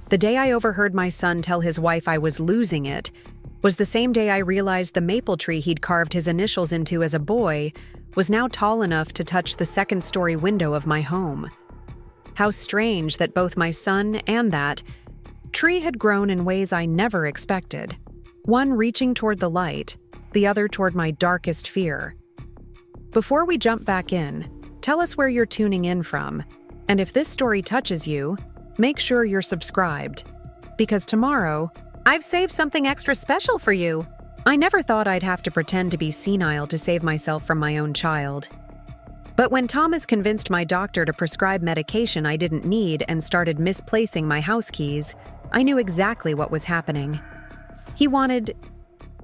The day I overheard my son tell his wife I was losing it was the same day I realized the maple tree he'd carved his initials into as a boy was now tall enough to touch the second-story window of my home. How strange that both my son and that tree had grown in ways I never expected, one reaching toward the light, the other toward my darkest fear. Before we jump back in, tell us where you're tuning in from, and if this story touches you, make sure you're subscribed, because tomorrow, I've saved something extra special for you. I never thought I'd have to pretend to be senile to save myself from my own child. But when Thomas convinced my doctor to prescribe medication I didn't need and started misplacing my house keys, I knew exactly what was happening. He wanted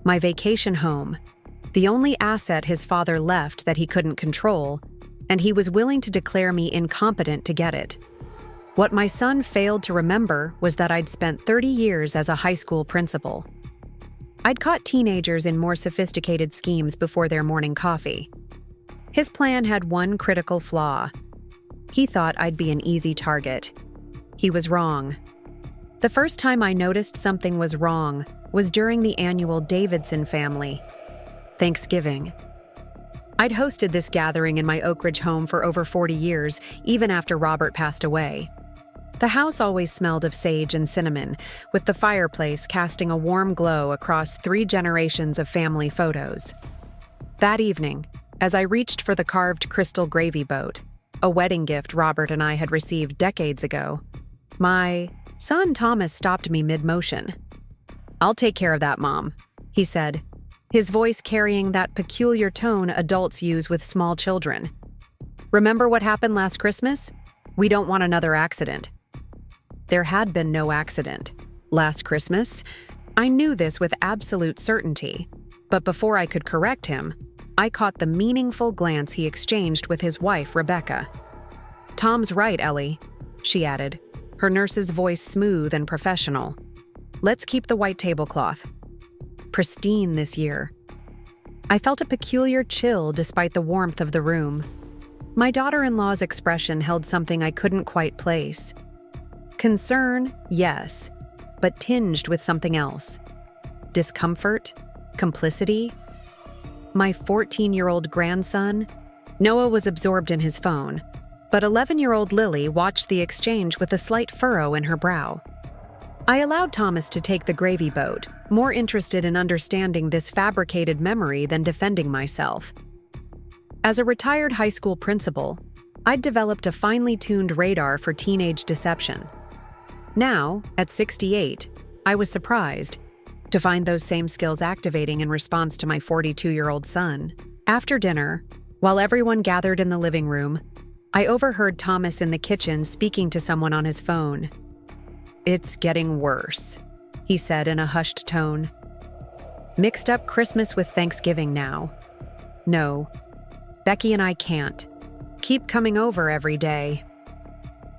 my vacation home, the only asset his father left that he couldn't control, and he was willing to declare me incompetent to get it. What my son failed to remember was that I'd spent 30 years as a high school principal. I'd caught teenagers in more sophisticated schemes before their morning coffee. His plan had one critical flaw. He thought I'd be an easy target. He was wrong. The first time I noticed something was wrong was during the annual Davidson family Thanksgiving. I'd hosted this gathering in my Oakridge home for over 40 years, even after Robert passed away. The house always smelled of sage and cinnamon, with the fireplace casting a warm glow across 3 generations of family photos. That evening, as I reached for the carved crystal gravy boat, a wedding gift Robert and I had received decades ago, my son Thomas stopped me mid-motion. "I'll take care of that, Mom," he said, his voice carrying that peculiar tone adults use with small children. "Remember what happened last Christmas? We don't want another accident." There had been no accident. Last Christmas, I knew this with absolute certainty, but before I could correct him, I caught the meaningful glance he exchanged with his wife, Rebecca. "Tom's right, Ellie," she added, her nurse's voice smooth and professional. "Let's keep the white tablecloth. Pristine this year." I felt a peculiar chill despite the warmth of the room. My daughter-in-law's expression held something I couldn't quite place. Concern, yes, but tinged with something else. Discomfort, complicity. My 14-year-old grandson, Noah, was absorbed in his phone, but 11-year-old Lily watched the exchange with a slight furrow in her brow. I allowed Thomas to take the gravy boat, more interested in understanding this fabricated memory than defending myself. As a retired high school principal, I'd developed a finely tuned radar for teenage deception. Now, at 68, I was surprised to find those same skills activating in response to my 42-year-old son. After dinner, while everyone gathered in the living room, I overheard Thomas in the kitchen speaking to someone on his phone. "It's getting worse," he said in a hushed tone. "Mixed up Christmas with Thanksgiving now. No, Becky and I can't. Keep coming over every day."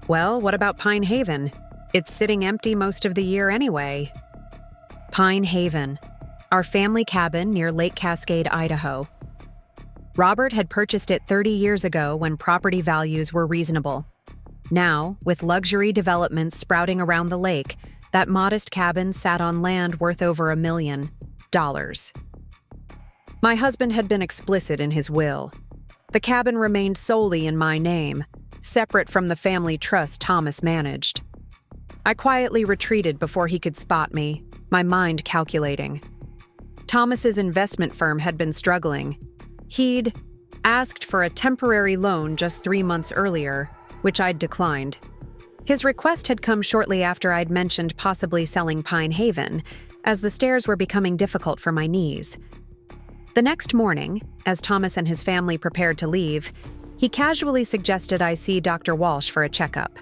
"Well, what about Pine Haven? It's sitting empty most of the year anyway." Pine Haven, our family cabin near Lake Cascade, Idaho. Robert had purchased it 30 years ago when property values were reasonable. Now, with luxury developments sprouting around the lake, that modest cabin sat on land worth over $1 million. My husband had been explicit in his will. The cabin remained solely in my name, separate from the family trust Thomas managed. I quietly retreated before he could spot me, my mind calculating. Thomas's investment firm had been struggling. He'd asked for a temporary loan just 3 months earlier, which I'd declined. His request had come shortly after I'd mentioned possibly selling Pine Haven, as the stairs were becoming difficult for my knees. The next morning, as Thomas and his family prepared to leave, he casually suggested I see Dr. Walsh for a checkup.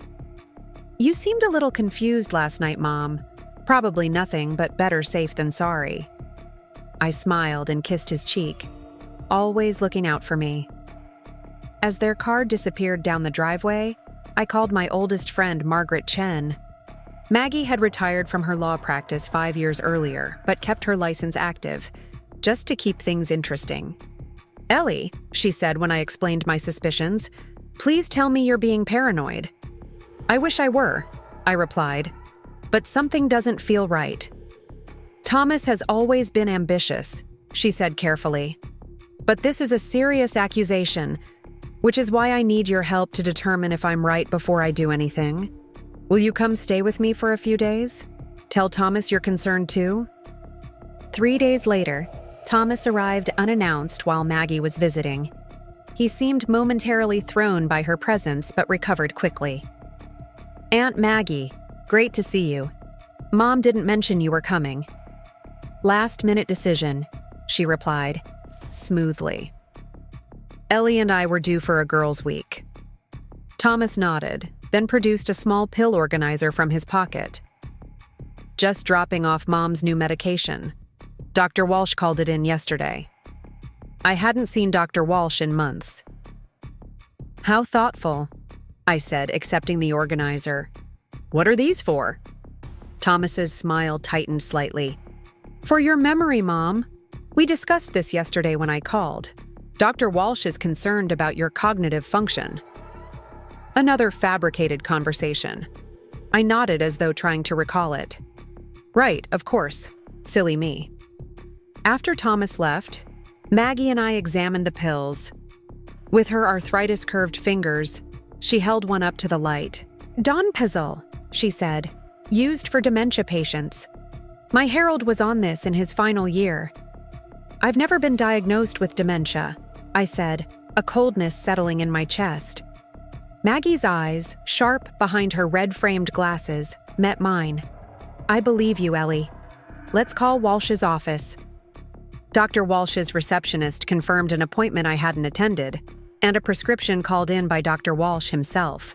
"You seemed a little confused last night, Mom. Probably nothing, but better safe than sorry." I smiled and kissed his cheek, always looking out for me. As their car disappeared down the driveway, I called my oldest friend, Margaret Chen. Maggie had retired from her law practice 5 years earlier, but kept her license active, just to keep things interesting. "Ellie," she said when I explained my suspicions, "please tell me you're being paranoid." "I wish I were," I replied, but something doesn't feel right. Thomas has always been ambitious, she said carefully. But this is a serious accusation, which is why I need your help to determine if I'm right before I do anything. Will you come stay with me for a few days? Tell Thomas you're concerned too? 3 days later, Thomas arrived unannounced while Maggie was visiting. He seemed momentarily thrown by her presence but recovered quickly. Aunt Maggie, great to see you. Mom didn't mention you were coming. Last-minute decision, she replied, smoothly. Ellie and I were due for a girls' week. Thomas nodded, then produced a small pill organizer from his pocket. Just dropping off Mom's new medication. Dr. Walsh called it in yesterday. I hadn't seen Dr. Walsh in months. How thoughtful, I said, accepting the organizer. What are these for? Thomas's smile tightened slightly. For your memory, Mom. We discussed this yesterday when I called. Dr. Walsh is concerned about your cognitive function. Another fabricated conversation. I nodded as though trying to recall it. Right, of course. Silly me. After Thomas left, Maggie and I examined the pills. With her arthritis-curved fingers, she held one up to the light. Donepezil, she said, used for dementia patients. My Harold was on this in his final year. I've never been diagnosed with dementia, I said, a coldness settling in my chest. Maggie's eyes, sharp behind her red-framed glasses, met mine. I believe you, Ellie. Let's call Walsh's office. Dr. Walsh's receptionist confirmed an appointment I hadn't attended, and a prescription called in by Dr. Walsh himself.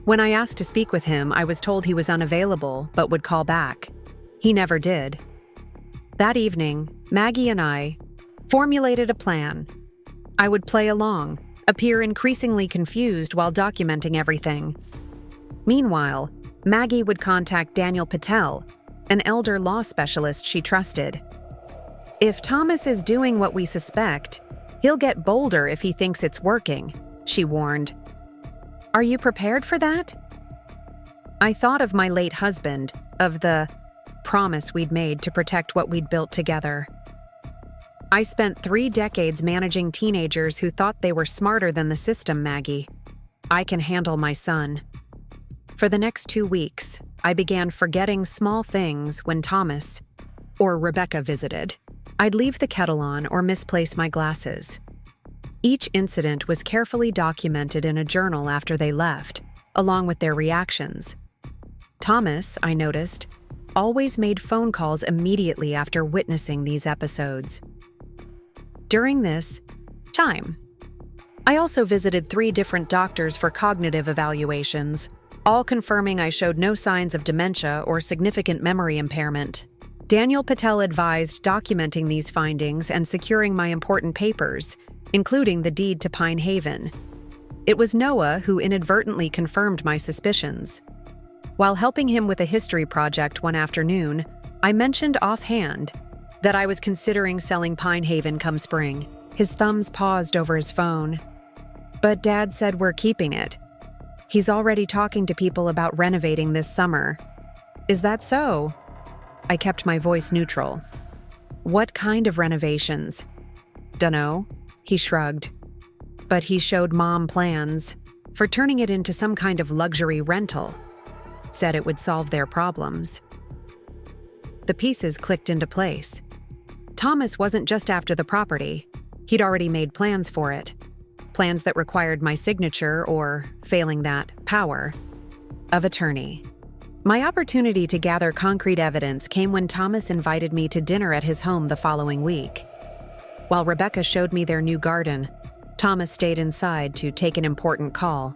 When I asked to speak with him, I was told he was unavailable but would call back. He never did. That evening, Maggie and I formulated a plan. I would play along, appear increasingly confused while documenting everything. Meanwhile, Maggie would contact Daniel Patel, an elder law specialist she trusted. If Thomas is doing what we suspect, he'll get bolder if he thinks it's working, she warned. Are you prepared for that? I thought of my late husband, of the promise we'd made to protect what we'd built together. I spent 3 decades managing teenagers who thought they were smarter than the system, Maggie. I can handle my son. For the next 2 weeks, I began forgetting small things when Thomas or Rebecca visited. I'd leave the kettle on or misplace my glasses. Each incident was carefully documented in a journal after they left, along with their reactions. Thomas, I noticed, always made phone calls immediately after witnessing these episodes. During this time, I also visited 3 different doctors for cognitive evaluations, all confirming I showed no signs of dementia or significant memory impairment. Daniel Patel advised documenting these findings and securing my important papers, including the deed to Pine Haven. It was Noah who inadvertently confirmed my suspicions. While helping him with a history project one afternoon, I mentioned offhand that I was considering selling Pine Haven come spring. His thumbs paused over his phone. But Dad said we're keeping it. He's already talking to people about renovating this summer. Is that so? I kept my voice neutral. What kind of renovations? Dunno, he shrugged. But he showed Mom plans for turning it into some kind of luxury rental. Said it would solve their problems. The pieces clicked into place. Thomas wasn't just after the property. He'd already made plans for it. Plans that required my signature or, failing that, power of attorney. My opportunity to gather concrete evidence came when Thomas invited me to dinner at his home the following week. While Rebecca showed me their new garden, Thomas stayed inside to take an important call.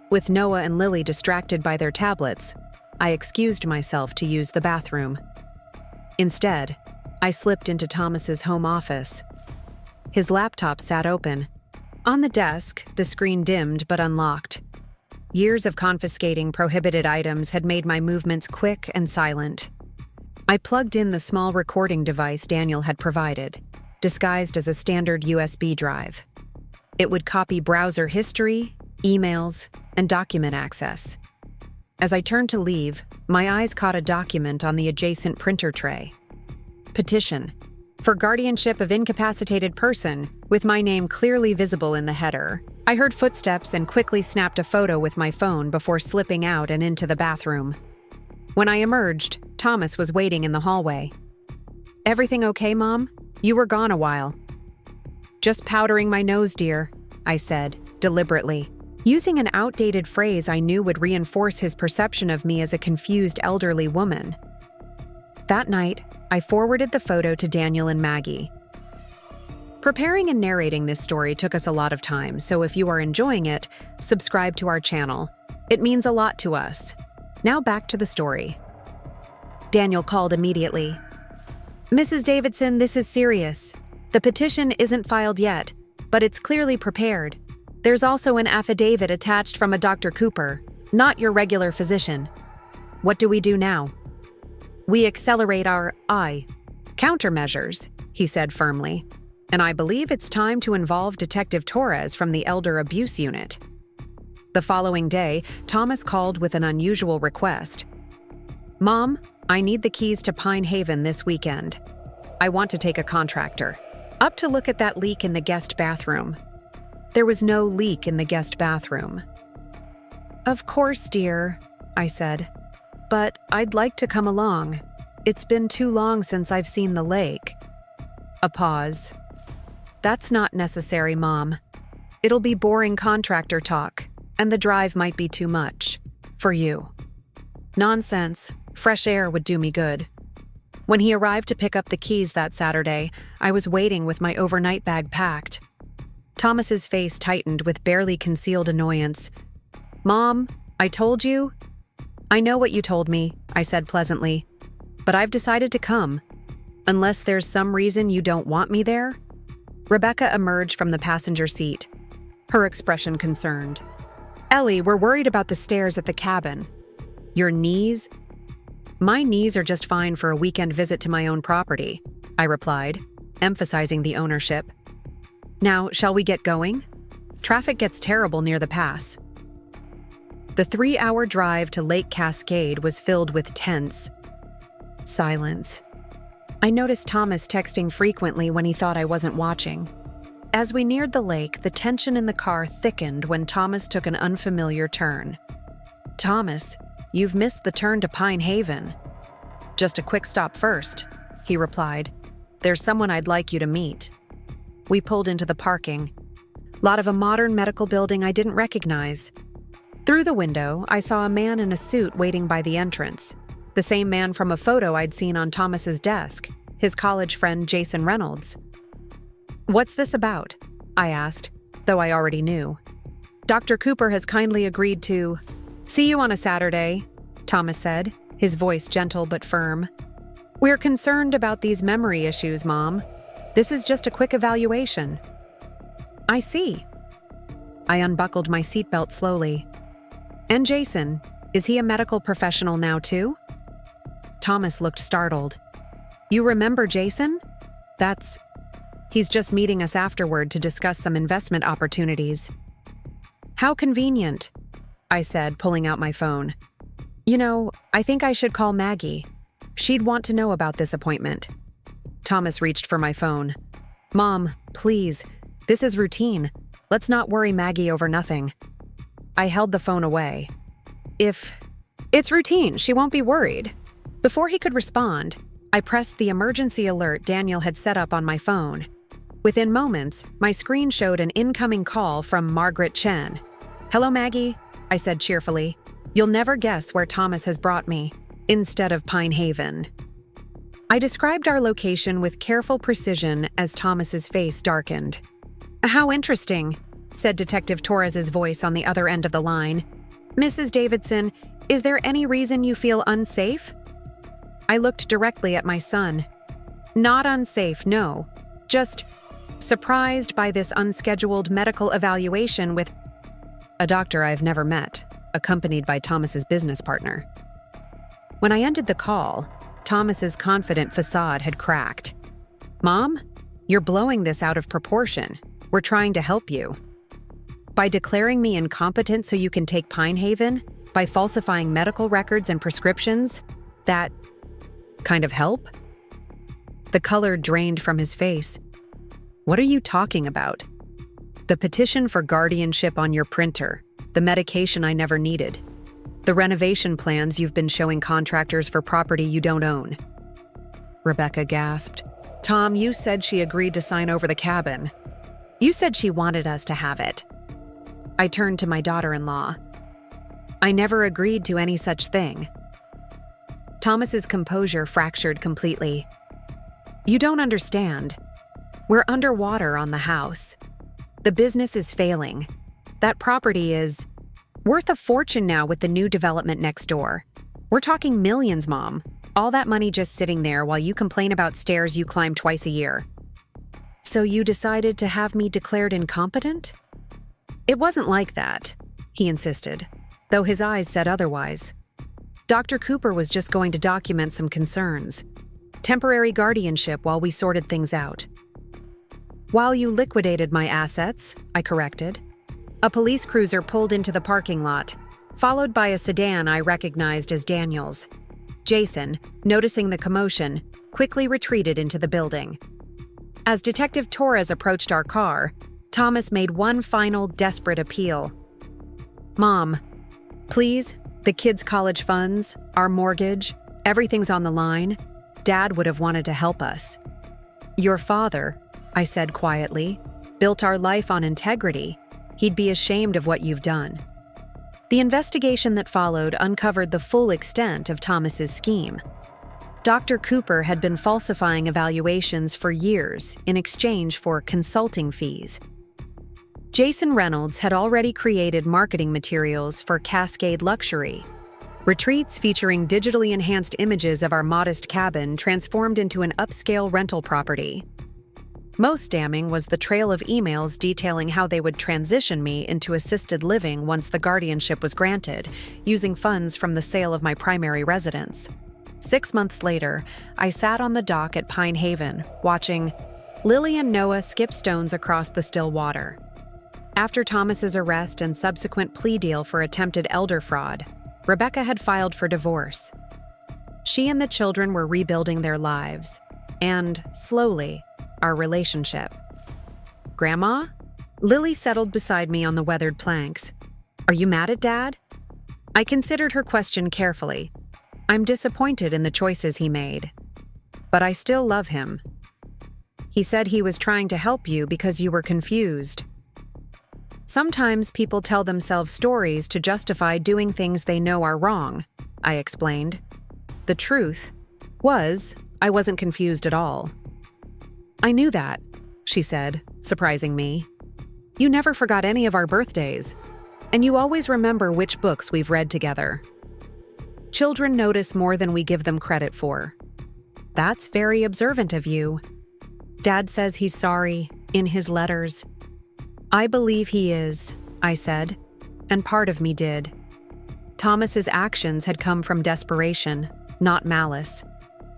With Noah and Lily distracted by their tablets, I excused myself to use the bathroom. Instead, I slipped into Thomas's home office. His laptop sat open. On the desk, the screen dimmed but unlocked. Years of confiscating prohibited items had made my movements quick and silent. I plugged in the small recording device Daniel had provided, disguised as a standard USB drive. It would copy browser history, emails, and document access. As I turned to leave, my eyes caught a document on the adjacent printer tray. Petition for guardianship of incapacitated person, with my name clearly visible in the header. I heard footsteps and quickly snapped a photo with my phone before slipping out and into the bathroom. When I emerged, Thomas was waiting in the hallway. "Everything okay, Mom? You were gone a while." "Just powdering my nose, dear," I said, deliberately, using an outdated phrase I knew would reinforce his perception of me as a confused elderly woman. That night, I forwarded the photo to Daniel and Maggie. Preparing and narrating this story took us a lot of time, so if you are enjoying it, subscribe to our channel. It means a lot to us. Now back to the story. Daniel called immediately. "Mrs. Davidson, this is serious. The petition isn't filed yet, but it's clearly prepared. There's also an affidavit attached from a Dr. Cooper, not your regular physician. What do we do now?" "We accelerate our countermeasures," he said firmly, "and I believe it's time to involve Detective Torres from the Elder Abuse Unit." The following day, Thomas called with an unusual request. "Mom, I need the keys to Pine Haven this weekend. I want to take a contractor up to look at that leak in the guest bathroom." There was no leak in the guest bathroom. "Of course, dear," I said, "but I'd like to come along. It's been too long since I've seen the lake." A pause. "That's not necessary, Mom. It'll be boring contractor talk, and the drive might be too much for you." "Nonsense. Fresh air would do me good." When he arrived to pick up the keys that Saturday, I was waiting with my overnight bag packed. Thomas's face tightened with barely concealed annoyance. "Mom, I told you?" "I know what you told me," I said pleasantly, "but I've decided to come. Unless there's some reason you don't want me there?" Rebecca emerged from the passenger seat, her expression concerned. "Ellie, we're worried about the stairs at the cabin." "Your knees?" "My knees are just fine for a weekend visit to my own property," I replied, emphasizing the ownership. "Now, shall we get going? Traffic gets terrible near the pass." The 3-hour drive to Lake Cascade was filled with tense silence. I noticed Thomas texting frequently when he thought I wasn't watching. As we neared the lake, the tension in the car thickened when Thomas took an unfamiliar turn. "Thomas, you've missed the turn to Pine Haven." "Just a quick stop first," he replied. "There's someone I'd like you to meet." We pulled into the parking lot of a modern medical building I didn't recognize. Through the window, I saw a man in a suit waiting by the entrance. The same man from a photo I'd seen on Thomas's desk, his college friend Jason Reynolds. "What's this about?" I asked, though I already knew. "Dr. Cooper has kindly agreed to see you on a Saturday," Thomas said, his voice gentle but firm. "We're concerned about these memory issues, Mom. This is just a quick evaluation." "I see." I unbuckled my seatbelt slowly. "And Jason, is he a medical professional now too?" Thomas looked startled. "You remember Jason? He's just meeting us afterward to discuss some investment opportunities." "How convenient," I said, pulling out my phone. "You know, I think I should call Maggie. She'd want to know about this appointment." Thomas reached for my phone. "Mom, please, this is routine. Let's not worry Maggie over nothing." I held the phone away. "If it's routine, she won't be worried." Before he could respond, I pressed the emergency alert Daniel had set up on my phone. Within moments, my screen showed an incoming call from Margaret Chen. "Hello, Maggie," I said cheerfully. "You'll never guess where Thomas has brought me, instead of Pine Haven." I described our location with careful precision as Thomas's face darkened. "How interesting," said Detective Torres's voice on the other end of the line. "Mrs. Davidson, is there any reason you feel unsafe?" I looked directly at my son. "Not unsafe, no. Just surprised by this unscheduled medical evaluation with a doctor I've never met, accompanied by Thomas's business partner." When I ended the call, Thomas's confident facade had cracked. "Mom, you're blowing this out of proportion. We're trying to help you." "By declaring me incompetent so you can take Pine Haven? By falsifying medical records and prescriptions? That kind of help? The color drained from his face. What are you talking about? The petition for guardianship on your printer, the medication I never needed, the renovation plans you've been showing contractors for property you don't own. Rebecca gasped. Tom, you said she agreed to sign over the cabin. You said she wanted us to have it. I turned to my daughter-in-law. I never agreed to any such thing. Thomas's composure fractured completely. You don't understand. We're underwater on the house. The business is failing. That property is worth a fortune now with the new development next door. We're talking millions, Mom. All that money just sitting there while you complain about stairs you climb twice a year. So you decided to have me declared incompetent? It wasn't like that, he insisted, though his eyes said otherwise. Dr. Cooper was just going to document some concerns. Temporary guardianship while we sorted things out. While you liquidated my assets, I corrected. A police cruiser pulled into the parking lot, followed by a sedan I recognized as Daniel's. Jason, noticing the commotion, quickly retreated into the building. As Detective Torres approached our car, Thomas made one final desperate appeal. Mom, please, the kids' college funds, our mortgage, everything's on the line. Dad would have wanted to help us. Your father, I said quietly, built our life on integrity. He'd be ashamed of what you've done. The investigation that followed uncovered the full extent of Thomas's scheme. Dr. Cooper had been falsifying evaluations for years in exchange for consulting fees. Jason Reynolds had already created marketing materials for Cascade Luxury, retreats featuring digitally enhanced images of our modest cabin transformed into an upscale rental property. Most damning was the trail of emails detailing how they would transition me into assisted living once the guardianship was granted, using funds from the sale of my primary residence. 6 months later, I sat on the dock at Pine Haven, watching Lily and Noah skip stones across the still water. After Thomas's arrest and subsequent plea deal for attempted elder fraud, Rebecca had filed for divorce. She and the children were rebuilding their lives, and, slowly, our relationship. Grandma? Lily settled beside me on the weathered planks. Are you mad at Dad? I considered her question carefully. I'm disappointed in the choices he made. But I still love him. He said he was trying to help you because you were confused. Sometimes people tell themselves stories to justify doing things they know are wrong, I explained. The truth was, I wasn't confused at all. I knew that, she said, surprising me. You never forgot any of our birthdays, and you always remember which books we've read together. Children notice more than we give them credit for. That's very observant of you. Dad says he's sorry, in his letters. I believe he is, I said, and part of me did. Thomas's actions had come from desperation, not malice,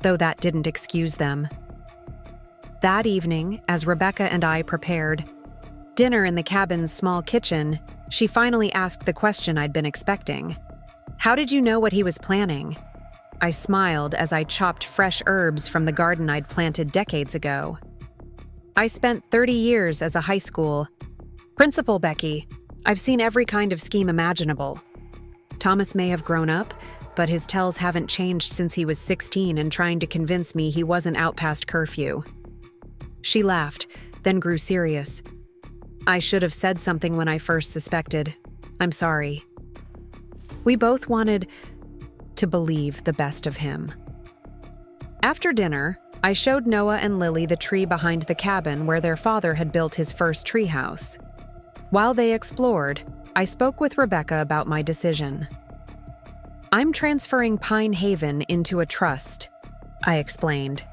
though that didn't excuse them. That evening, as Rebecca and I prepared dinner in the cabin's small kitchen, she finally asked the question I'd been expecting. How did you know what he was planning? I smiled as I chopped fresh herbs from the garden I'd planted decades ago. I spent 30 years as a high school principal, Becky. I've seen every kind of scheme imaginable. Thomas may have grown up, but his tells haven't changed since he was 16 and trying to convince me he wasn't out past curfew. She laughed, then grew serious. I should have said something when I first suspected. I'm sorry. We both wanted to believe the best of him. After dinner, I showed Noah and Lily the tree behind the cabin where their father had built his first treehouse. While they explored, I spoke with Rebecca about my decision. I'm transferring Pine Haven into a trust, I explained.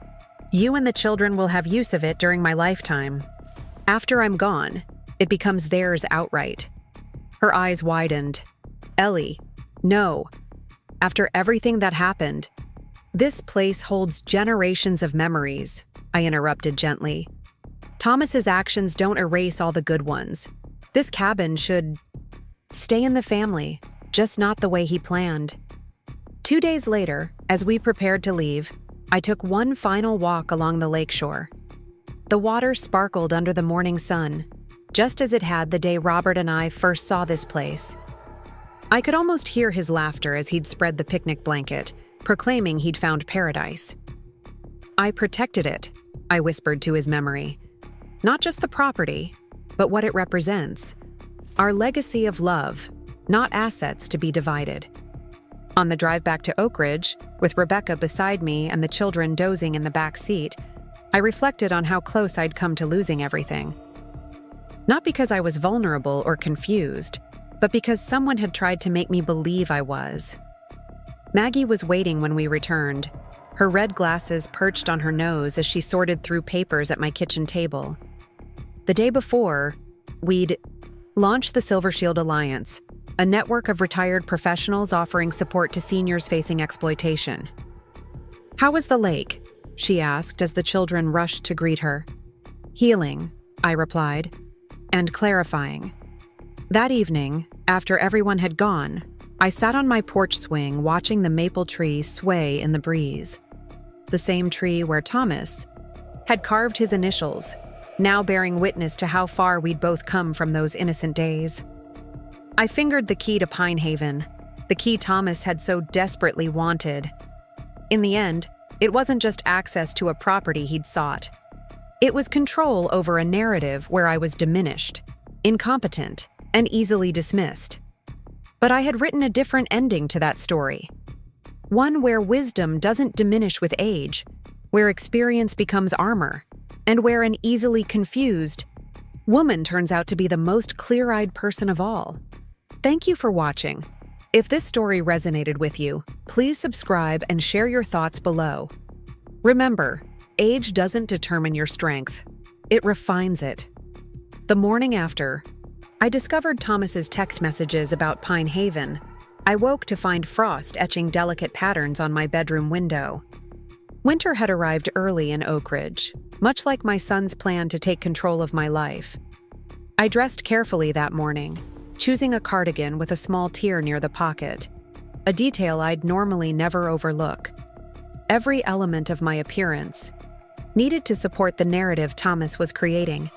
You and the children will have use of it during my lifetime. After I'm gone, it becomes theirs outright. Her eyes widened. Ellie, no. After everything that happened, this place holds generations of memories, I interrupted gently. Thomas's actions don't erase all the good ones. This cabin should stay in the family, just not the way he planned. 2 days later, as we prepared to leave, I took one final walk along the lakeshore. The water sparkled under the morning sun, just as it had the day Robert and I first saw this place. I could almost hear his laughter as he'd spread the picnic blanket, proclaiming he'd found paradise. "I protected it," I whispered to his memory. "Not just the property, but what it represents. Our legacy of love, not assets to be divided." On the drive back to Oakridge, with Rebecca beside me and the children dozing in the back seat, I reflected on how close I'd come to losing everything. Not because I was vulnerable or confused, but because someone had tried to make me believe I was. Maggie was waiting when we returned, her red glasses perched on her nose as she sorted through papers at my kitchen table. The day before, we'd launched the Silver Shield Alliance, a network of retired professionals offering support to seniors facing exploitation. "How was the lake?" she asked as the children rushed to greet her. "Healing," I replied, "and clarifying." That evening, after everyone had gone, I sat on my porch swing watching the maple tree sway in the breeze. The same tree where Thomas had carved his initials, now bearing witness to how far we'd both come from those innocent days. I fingered the key to Pine Haven, the key Thomas had so desperately wanted. In the end, it wasn't just access to a property he'd sought. It was control over a narrative where I was diminished, incompetent, and easily dismissed. But I had written a different ending to that story. One where wisdom doesn't diminish with age, where experience becomes armor, and where an easily confused woman turns out to be the most clear-eyed person of all. Thank you for watching. If this story resonated with you, please subscribe and share your thoughts below. Remember, age doesn't determine your strength. It refines it. The morning after, I discovered Thomas's text messages about Pine Haven. I woke to find frost etching delicate patterns on my bedroom window. Winter had arrived early in Oakridge, much like my son's plan to take control of my life. I dressed carefully that morning, choosing a cardigan with a small tear near the pocket, a detail I'd normally never overlook. Every element of my appearance needed to support the narrative Thomas was creating,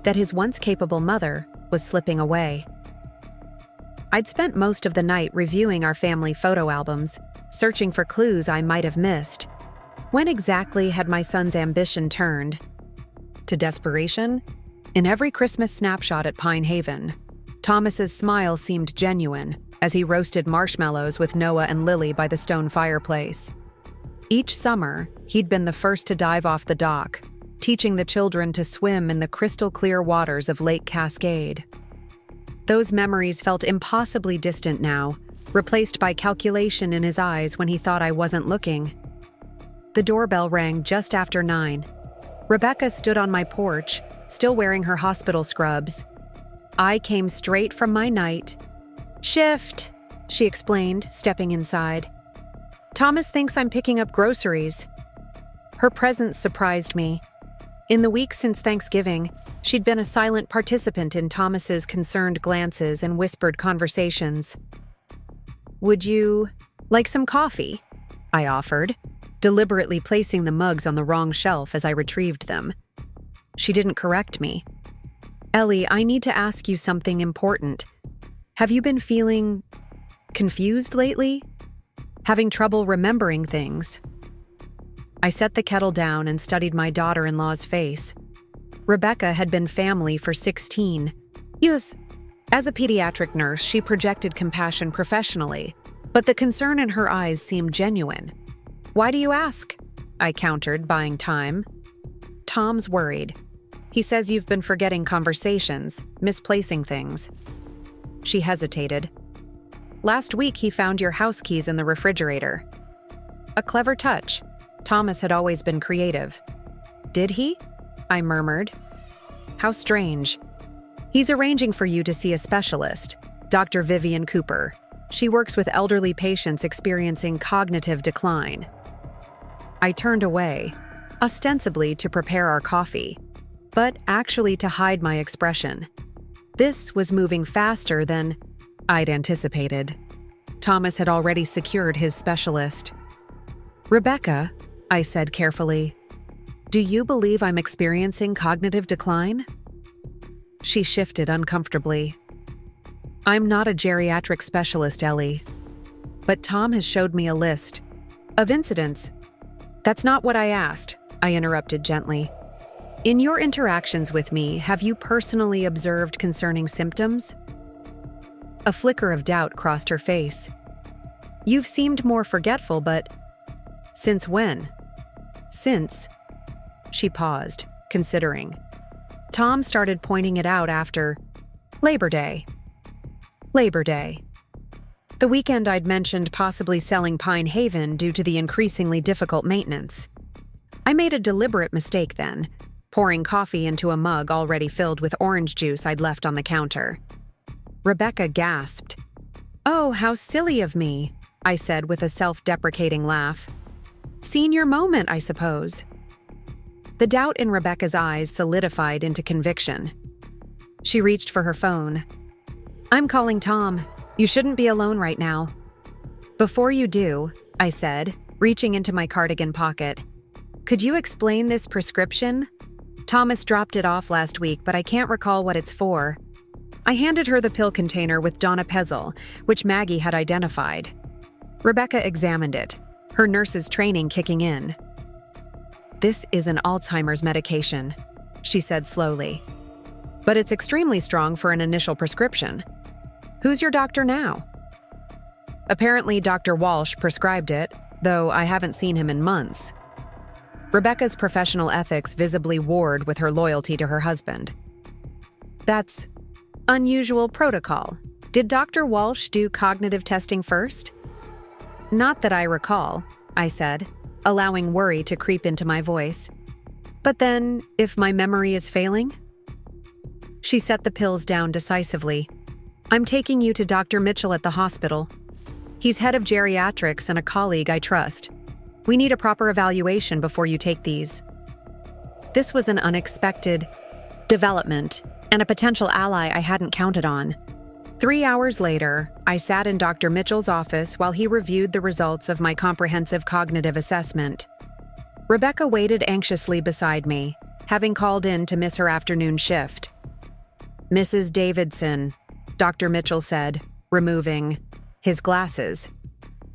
that his once capable mother was slipping away. I'd spent most of the night reviewing our family photo albums, searching for clues I might have missed. When exactly had my son's ambition turned to desperation? In every Christmas snapshot at Pine Haven, Thomas's smile seemed genuine as he roasted marshmallows with Noah and Lily by the stone fireplace. Each summer, he'd been the first to dive off the dock, teaching the children to swim in the crystal-clear waters of Lake Cascade. Those memories felt impossibly distant now, replaced by calculation in his eyes when he thought I wasn't looking. The doorbell rang just after 9. Rebecca stood on my porch, still wearing her hospital scrubs. I came straight from my night shift, she explained, stepping inside. "Thomas thinks I'm picking up groceries." Her presence surprised me. In the weeks since Thanksgiving, she'd been a silent participant in Thomas's concerned glances and whispered conversations. "Would you like some coffee?" I offered, deliberately placing the mugs on the wrong shelf as I retrieved them. She didn't correct me. "Ellie, I need to ask you something important. Have you been feeling confused lately? Having trouble remembering things?" I set the kettle down and studied my daughter-in-law's face. Rebecca had been family for 16 years. As a pediatric nurse, she projected compassion professionally, but the concern in her eyes seemed genuine. "Why do you ask?" I countered, buying time. "Tom's worried. He says you've been forgetting conversations, misplacing things." She hesitated. "Last week he found your house keys in the refrigerator." A clever touch. Thomas had always been creative. "Did he?" I murmured. "How strange. He's arranging for you to see a specialist, Dr. Vivian Cooper. She works with elderly patients experiencing cognitive decline." I turned away, ostensibly to prepare our coffee, but actually to hide my expression. This was moving faster than I'd anticipated. Thomas had already secured his specialist. "Rebecca," I said carefully, "do you believe I'm experiencing cognitive decline?" She shifted uncomfortably. "I'm not a geriatric specialist, Ellie. But Tom has showed me a list of incidents." "That's not what I asked," I interrupted gently. "In your interactions with me, have you personally observed concerning symptoms?" A flicker of doubt crossed her face. "You've seemed more forgetful, but since when?" "Since..." She paused, considering. "Tom started pointing it out after Labor Day." Labor Day. The weekend I'd mentioned possibly selling Pine Haven due to the increasingly difficult maintenance. I made a deliberate mistake then, pouring coffee into a mug already filled with orange juice I'd left on the counter. Rebecca gasped. "Oh, how silly of me," I said with a self-deprecating laugh. "Senior moment, I suppose." The doubt in Rebecca's eyes solidified into conviction. She reached for her phone. "I'm calling Tom. You shouldn't be alone right now." "Before you do," I said, reaching into my cardigan pocket, "could you explain this prescription? Thomas dropped it off last week, but I can't recall what it's for." I handed her the pill container with donepezil, which Maggie had identified. Rebecca examined it, her nurse's training kicking in. "This is an Alzheimer's medication," she said slowly. "But it's extremely strong for an initial prescription. Who's your doctor now?" "Apparently Dr. Walsh prescribed it, though I haven't seen him in months." Rebecca's professional ethics visibly warred with her loyalty to her husband. "That's unusual protocol. Did Dr. Walsh do cognitive testing first?" "Not that I recall," I said, allowing worry to creep into my voice. "But then, if my memory is failing?" She set the pills down decisively. "I'm taking you to Dr. Mitchell at the hospital. He's head of geriatrics and a colleague I trust. We need a proper evaluation before you take these." This was an unexpected development and a potential ally I hadn't counted on. 3 hours later, I sat in Dr. Mitchell's office while he reviewed the results of my comprehensive cognitive assessment. Rebecca waited anxiously beside me, having called in to miss her afternoon shift. "Mrs. Davidson," Dr. Mitchell said, removing his glasses,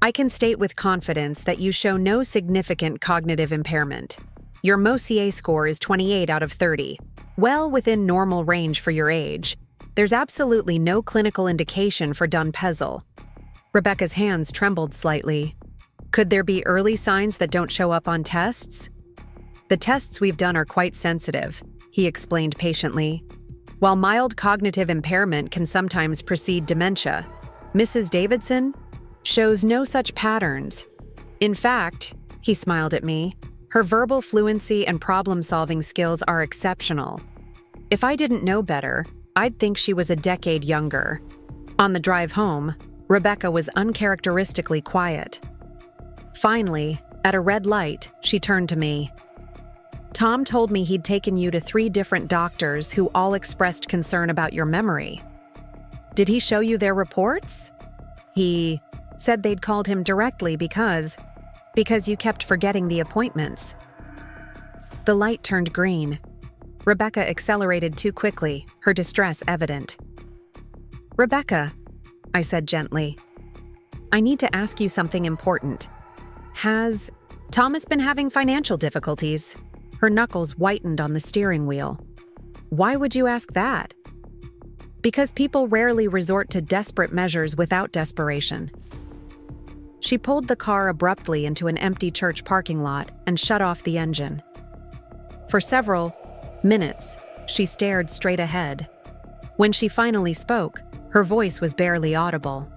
"I can state with confidence that you show no significant cognitive impairment. Your MoCA score is 28 out of 30, well within normal range for your age. There's absolutely no clinical indication for donepezil." Rebecca's hands trembled slightly. "Could there be early signs that don't show up on tests?" "The tests we've done are quite sensitive," he explained patiently. "While mild cognitive impairment can sometimes precede dementia, Mrs. Davidson shows no such patterns. In fact," he smiled at me, "her verbal fluency and problem-solving skills are exceptional. If I didn't know better, I'd think she was a decade younger." On the drive home, Rebecca was uncharacteristically quiet. Finally, at a red light, she turned to me. "Tom told me he'd taken you to 3 different doctors who all expressed concern about your memory. Did he show you their reports?" "He said they'd called him directly because you kept forgetting the appointments." The light turned green. Rebecca accelerated too quickly, her distress evident. "Rebecca," I said gently, "I need to ask you something important. Has Thomas been having financial difficulties?" Her knuckles whitened on the steering wheel. "Why would you ask that?" "Because people rarely resort to desperate measures without desperation." She pulled the car abruptly into an empty church parking lot and shut off the engine. For several minutes, she stared straight ahead. When she finally spoke, her voice was barely audible.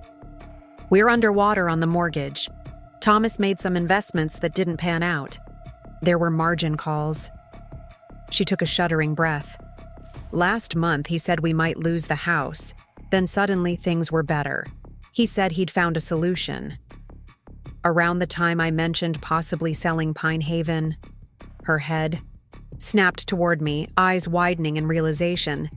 "We're underwater on the mortgage. Thomas made some investments that didn't pan out. There were margin calls." She took a shuddering breath. "Last month, he said we might lose the house. Then suddenly things were better. He said he'd found a solution. Around the time I mentioned possibly selling Pine Haven, her head snapped toward me, eyes widening in realization.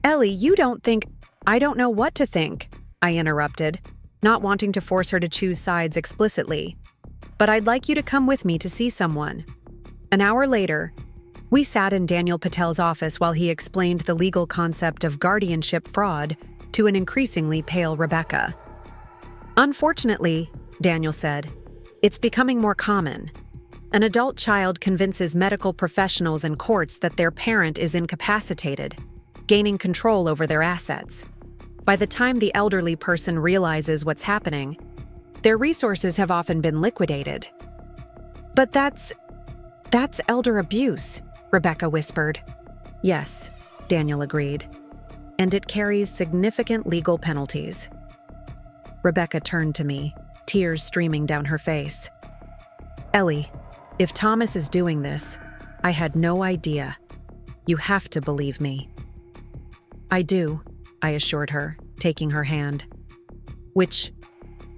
Ellie, you don't think... I don't know what to think. I interrupted, not wanting to force her to choose sides explicitly. But I'd like you to come with me to see someone. An hour later, we sat in Daniel Patel's office while he explained the legal concept of guardianship fraud to an increasingly pale Rebecca. Unfortunately, Daniel said, it's becoming more common. An adult child convinces medical professionals and courts that their parent is incapacitated, gaining control over their assets. By the time the elderly person realizes what's happening, their resources have often been liquidated. But that's elder abuse, Rebecca whispered. Yes, Daniel agreed. And it carries significant legal penalties. Rebecca turned to me, tears streaming down her face. Ellie, if Thomas is doing this, I had no idea. You have to believe me. I do, I assured her, taking her hand. Which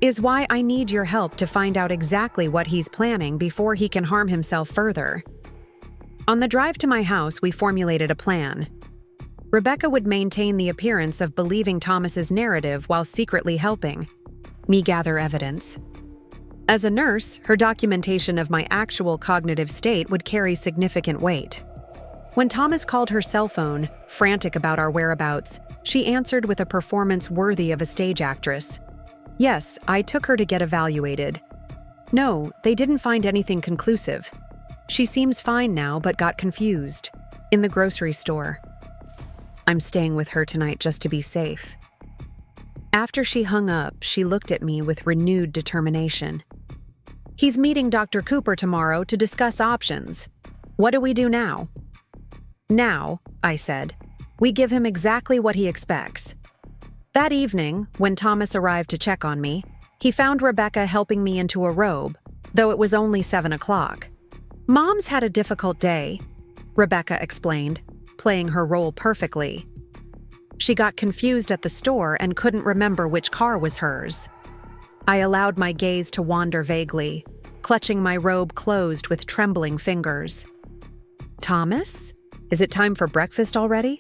is why I need your help to find out exactly what he's planning before he can harm himself further. On the drive to my house, we formulated a plan. Rebecca would maintain the appearance of believing Thomas's narrative while secretly helping me gather evidence. As a nurse, her documentation of my actual cognitive state would carry significant weight. When Thomas called her cell phone, frantic about our whereabouts, she answered with a performance worthy of a stage actress. Yes, I took her to get evaluated. No, they didn't find anything conclusive. She seems fine now, but got confused. In the grocery store. I'm staying with her tonight just to be safe. After she hung up, she looked at me with renewed determination. He's meeting Dr. Cooper tomorrow to discuss options. What do we do now? Now, I said, we give him exactly what he expects. That evening, when Thomas arrived to check on me, he found Rebecca helping me into a robe, though it was only 7 o'clock. Mom's had a difficult day, Rebecca explained, playing her role perfectly. She got confused at the store and couldn't remember which car was hers. I allowed my gaze to wander vaguely, clutching my robe closed with trembling fingers. Thomas? Is it time for breakfast already?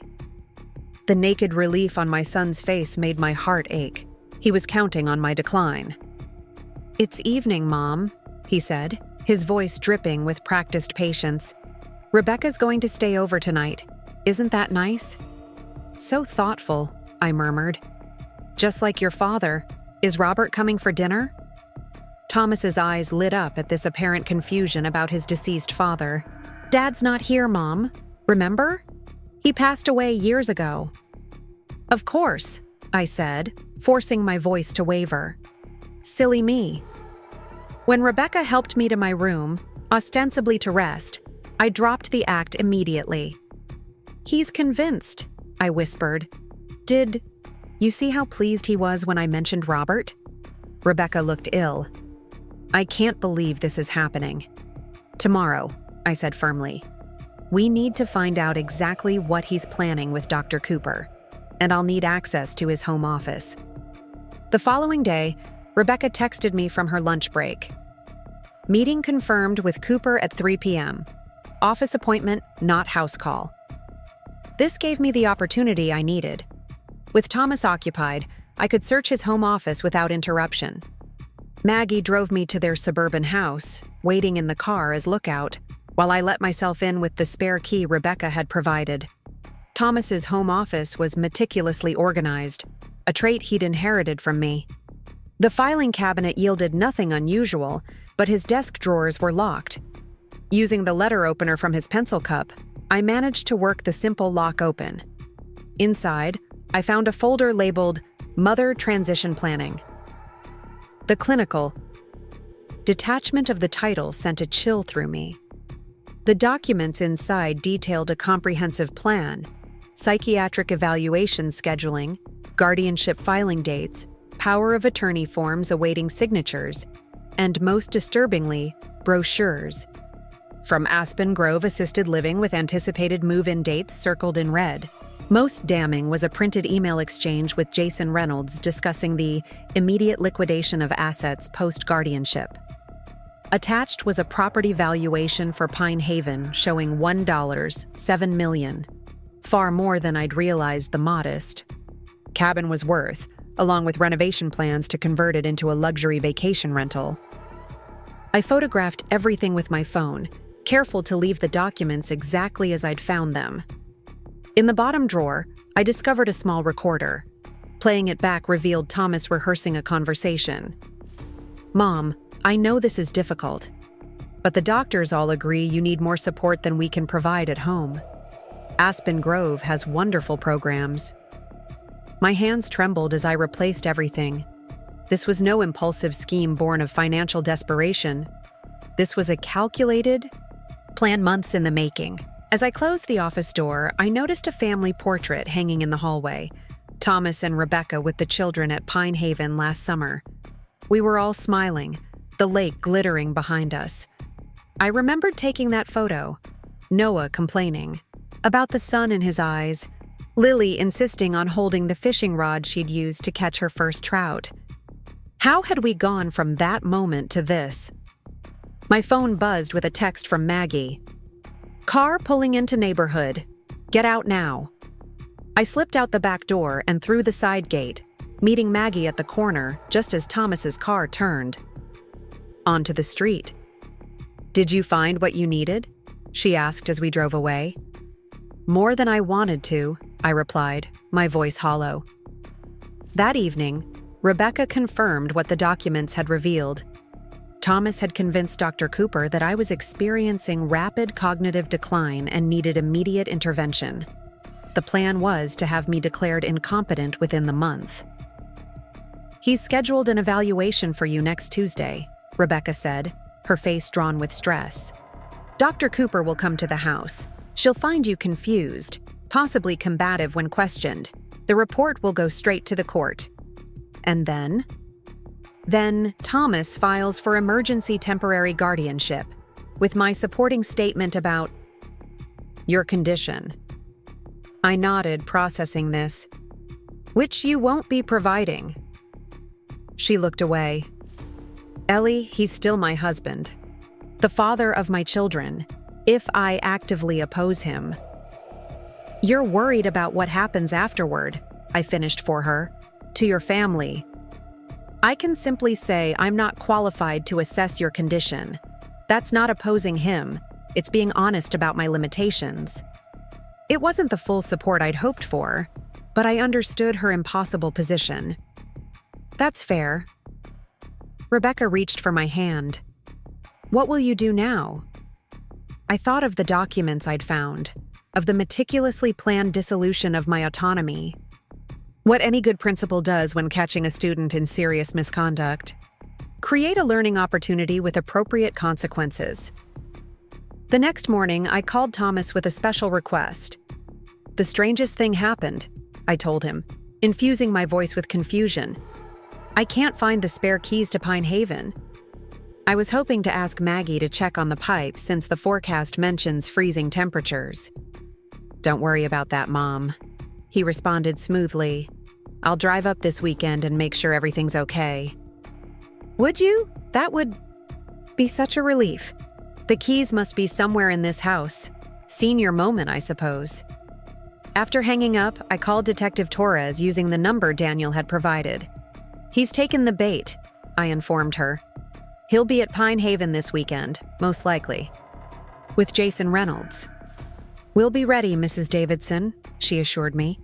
The naked relief on my son's face made my heart ache. He was counting on my decline. It's evening, Mom, he said, his voice dripping with practiced patience. Rebecca's going to stay over tonight. Isn't that nice? So thoughtful, I murmured. Just like your father. Is Robert coming for dinner? Thomas's eyes lit up at this apparent confusion about his deceased father. Dad's not here, Mom. Remember? He passed away years ago. Of course, I said, forcing my voice to waver. Silly me. When Rebecca helped me to my room, ostensibly to rest, I dropped the act immediately. He's convinced, I whispered. Did you see how pleased he was when I mentioned Robert? Rebecca looked ill. I can't believe this is happening. Tomorrow, I said firmly. We need to find out exactly what he's planning with Dr. Cooper, and I'll need access to his home office. The following day, Rebecca texted me from her lunch break. Meeting confirmed with Cooper at 3 p.m. Office appointment, not house call. This gave me the opportunity I needed. With Thomas occupied, I could search his home office without interruption. Maggie drove me to their suburban house, waiting in the car as lookout, while I let myself in with the spare key Rebecca had provided. Thomas's home office was meticulously organized, a trait he'd inherited from me. The filing cabinet yielded nothing unusual, but his desk drawers were locked. Using the letter opener from his pencil cup, I managed to work the simple lock open. Inside, I found a folder labeled Mother Transition Planning. The clinical detachment of the title sent a chill through me. The documents inside detailed a comprehensive plan, psychiatric evaluation scheduling, guardianship filing dates, power of attorney forms awaiting signatures, and most disturbingly, brochures. From Aspen Grove Assisted Living with anticipated move-in dates circled in red. Most damning was a printed email exchange with Jason Reynolds discussing the immediate liquidation of assets post-guardianship. Attached was a property valuation for Pine Haven showing $7 million, far more than I'd realized the modest cabin was worth, along with renovation plans to convert it into a luxury vacation rental. I photographed everything with my phone, careful to leave the documents exactly as I'd found them. In the bottom drawer, I discovered a small recorder. Playing it back revealed Thomas rehearsing a conversation. "Mom, I know this is difficult, but the doctors all agree you need more support than we can provide at home. Aspen Grove has wonderful programs." My hands trembled as I replaced everything. This was no impulsive scheme born of financial desperation. This was a calculated plan, months in the making. As I closed the office door, I noticed a family portrait hanging in the hallway. Thomas and Rebecca with the children at Pine Haven last summer. We were all smiling, the lake glittering behind us. I remembered taking that photo, Noah complaining about the sun in his eyes, Lily insisting on holding the fishing rod she'd used to catch her first trout. How had we gone from that moment to this? My phone buzzed with a text from Maggie. "Car pulling into neighborhood. Get out now." I slipped out the back door and through the side gate, meeting Maggie at the corner just as Thomas's car turned onto the street. "Did you find what you needed?" she asked as we drove away. "More than I wanted to," I replied, my voice hollow. That evening, Rebecca confirmed what the documents had revealed. Thomas had convinced Dr. Cooper that I was experiencing rapid cognitive decline and needed immediate intervention. The plan was to have me declared incompetent within the month. "He's scheduled an evaluation for you next Tuesday," Rebecca said, her face drawn with stress. "Dr. Cooper will come to the house. She'll find you confused, possibly combative when questioned. The report will go straight to the court. And then? Then Thomas files for emergency temporary guardianship, with my supporting statement about your condition." I nodded, processing this. "Which you won't be providing." She looked away. "Ellie, he's still my husband, the father of my children, if I actively oppose him." "You're worried about what happens afterward," I finished for her. "To your family. I can simply say I'm not qualified to assess your condition. That's not opposing him. It's being honest about my limitations." It wasn't the full support I'd hoped for, but I understood her impossible position. "That's fair." Rebecca reached for my hand. "What will you do now?" I thought of the documents I'd found, of the meticulously planned dissolution of my autonomy. What any good principal does when catching a student in serious misconduct. Create a learning opportunity with appropriate consequences. The next morning, I called Thomas with a special request. "The strangest thing happened," I told him, infusing my voice with confusion. "I can't find the spare keys to Pine Haven." I was hoping to ask Maggie to check on the pipes since the forecast mentions freezing temperatures. "Don't worry about that, Mom," he responded smoothly. "I'll drive up this weekend and make sure everything's okay." "Would you? That would be such a relief. The keys must be somewhere in this house. Senior moment, I suppose." After hanging up, I called Detective Torres using the number Daniel had provided. "He's taken the bait," I informed her. "He'll be at Pine Haven this weekend, most likely, with Jason Reynolds." "We'll be ready, Mrs. Davidson," she assured me.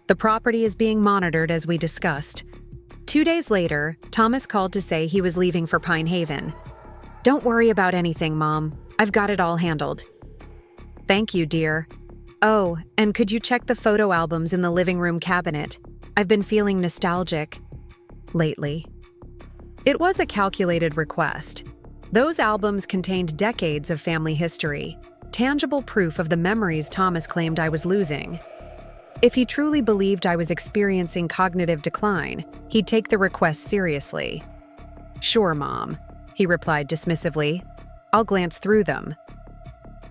"The property is being monitored as we discussed." 2 days later, Thomas called to say he was leaving for Pine Haven. "Don't worry about anything, Mom. I've got it all handled." "Thank you, dear. Oh, and could you check the photo albums in the living room cabinet? I've been feeling nostalgic lately." It was a calculated request. Those albums contained decades of family history, tangible proof of the memories Thomas claimed I was losing. If he truly believed I was experiencing cognitive decline, he'd take the request seriously. "Sure, Mom," he replied dismissively. "I'll glance through them."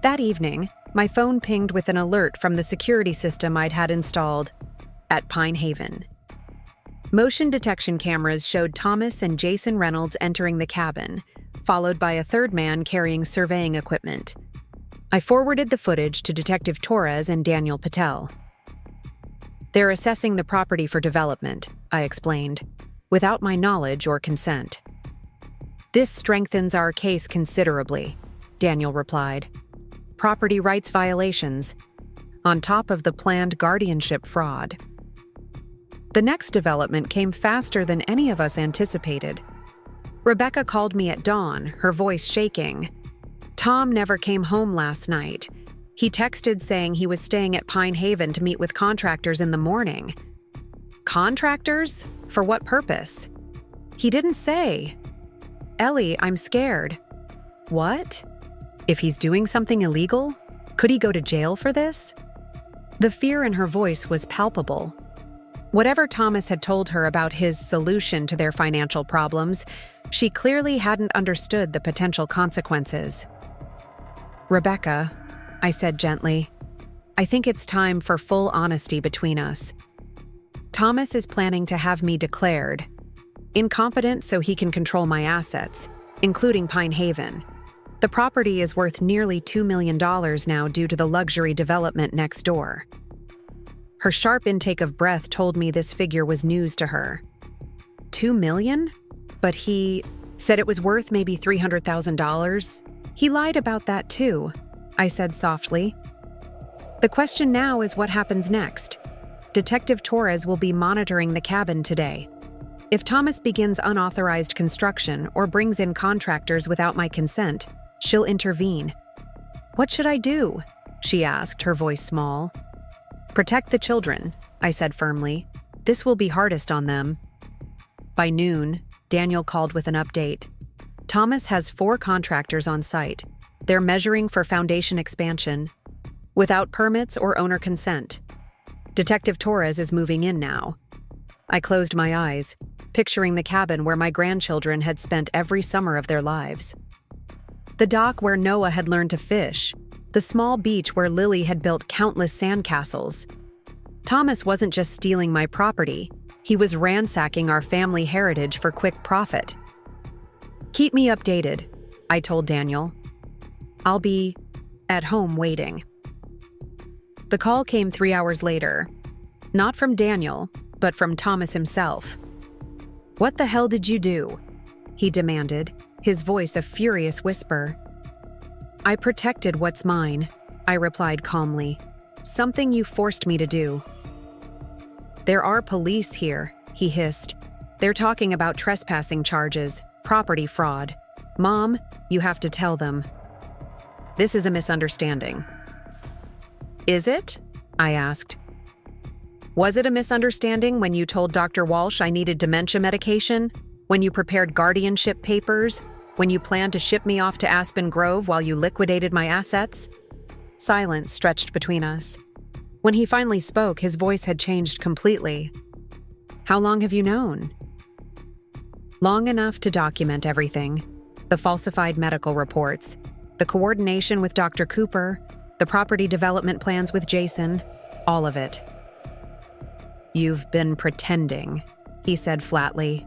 That evening, my phone pinged with an alert from the security system I'd had installed at Pine Haven. Motion detection cameras showed Thomas and Jason Reynolds entering the cabin, followed by a third man carrying surveying equipment. I forwarded the footage to Detective Torres and Daniel Patel. They're assessing the property for development, I explained, without my knowledge or consent. This strengthens our case considerably, Daniel replied. Property rights violations, on top of the planned guardianship fraud. The next development came faster than any of us anticipated. Rebecca called me at dawn, her voice shaking. Tom never came home last night. He texted saying he was staying at Pine Haven to meet with contractors in the morning. Contractors? For what purpose? He didn't say. Ellie, I'm scared. What? If he's doing something illegal? Could he go to jail for this? The fear in her voice was palpable. Whatever Thomas had told her about his solution to their financial problems, she clearly hadn't understood the potential consequences. Rebecca, I said gently, I think it's time for full honesty between us. Thomas is planning to have me declared incompetent so he can control my assets, including Pine Haven. The property is worth nearly $2 million now due to the luxury development next door. Her sharp intake of breath told me this figure was news to her. $2 million? But he said it was worth maybe $300,000. He lied about that too, I said softly. The question now is what happens next. Detective Torres will be monitoring the cabin today. If Thomas begins unauthorized construction or brings in contractors without my consent, she'll intervene. What should I do? She asked, her voice small. Protect the children, I said firmly. This will be hardest on them. By noon, Daniel called with an update. Thomas has 4 contractors on site. They're measuring for foundation expansion, without permits or owner consent. Detective Torres is moving in now. I closed my eyes, picturing the cabin where my grandchildren had spent every summer of their lives. The dock where Noah had learned to fish, the small beach where Lily had built countless sandcastles. Thomas wasn't just stealing my property, he was ransacking our family heritage for quick profit. Keep me updated, I told Daniel. I'll be at home waiting. The call came 3 hours later. Not from Daniel, but from Thomas himself. What the hell did you do? He demanded, his voice a furious whisper. I protected what's mine, I replied calmly. Something you forced me to do. There are police here, he hissed. They're talking about trespassing charges, property fraud. Mom, you have to tell them. This is a misunderstanding. Is it? I asked. Was it a misunderstanding when you told Dr. Walsh I needed dementia medication? When you prepared guardianship papers? When you planned to ship me off to Aspen Grove while you liquidated my assets? Silence stretched between us. When he finally spoke, his voice had changed completely. How long have you known? Long enough to document everything. The falsified medical reports, the coordination with Dr. Cooper, the property development plans with Jason, all of it. You've been pretending, he said flatly.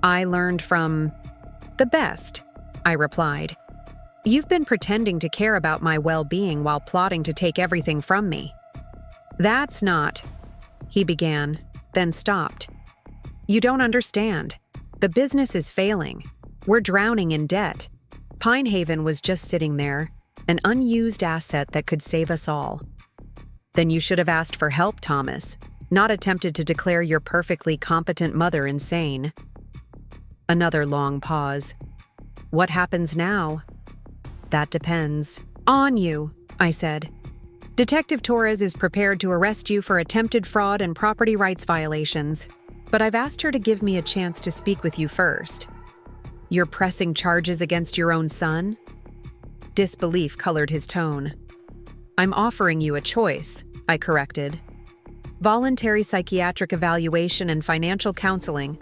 I learned from the best, I replied. You've been pretending to care about my well-being while plotting to take everything from me. That's not, he began, then stopped. You don't understand. The business is failing. We're drowning in debt. Pine Haven was just sitting there, an unused asset that could save us all. Then you should have asked for help, Thomas, not attempted to declare your perfectly competent mother insane. Another long pause. What happens now? That depends. On you, I said. Detective Torres is prepared to arrest you for attempted fraud and property rights violations, but I've asked her to give me a chance to speak with you first. You're pressing charges against your own son? Disbelief colored his tone. I'm offering you a choice, I corrected. Voluntary psychiatric evaluation and financial counseling,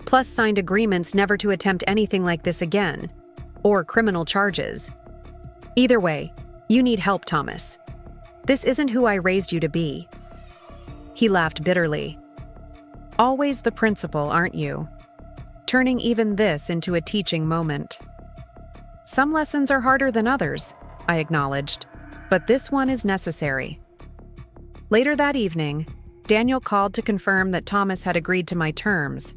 plus signed agreements never to attempt anything like this again, or criminal charges. Either way, you need help, Thomas. This isn't who I raised you to be. He laughed bitterly. Always the principal, aren't you? Turning even this into a teaching moment. Some lessons are harder than others, I acknowledged, but this one is necessary. Later that evening, Daniel called to confirm that Thomas had agreed to my terms,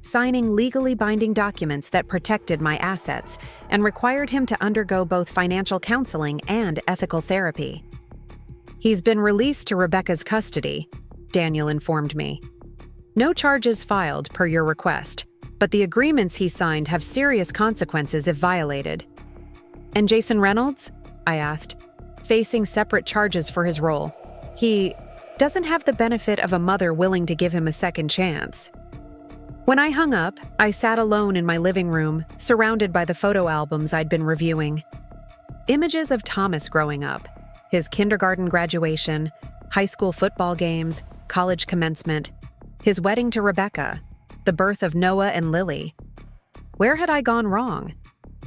signing legally binding documents that protected my assets and required him to undergo both financial counseling and ethical therapy. He's been released to Rebecca's custody, Daniel informed me. No charges filed per your request, but the agreements he signed have serious consequences if violated. And Jason Reynolds? I asked, facing separate charges for his role. He doesn't have the benefit of a mother willing to give him a second chance. When I hung up, I sat alone in my living room, surrounded by the photo albums I'd been reviewing. Images of Thomas growing up, his kindergarten graduation, high school football games, college commencement, his wedding to Rebecca, the birth of Noah and Lily. Where had I gone wrong?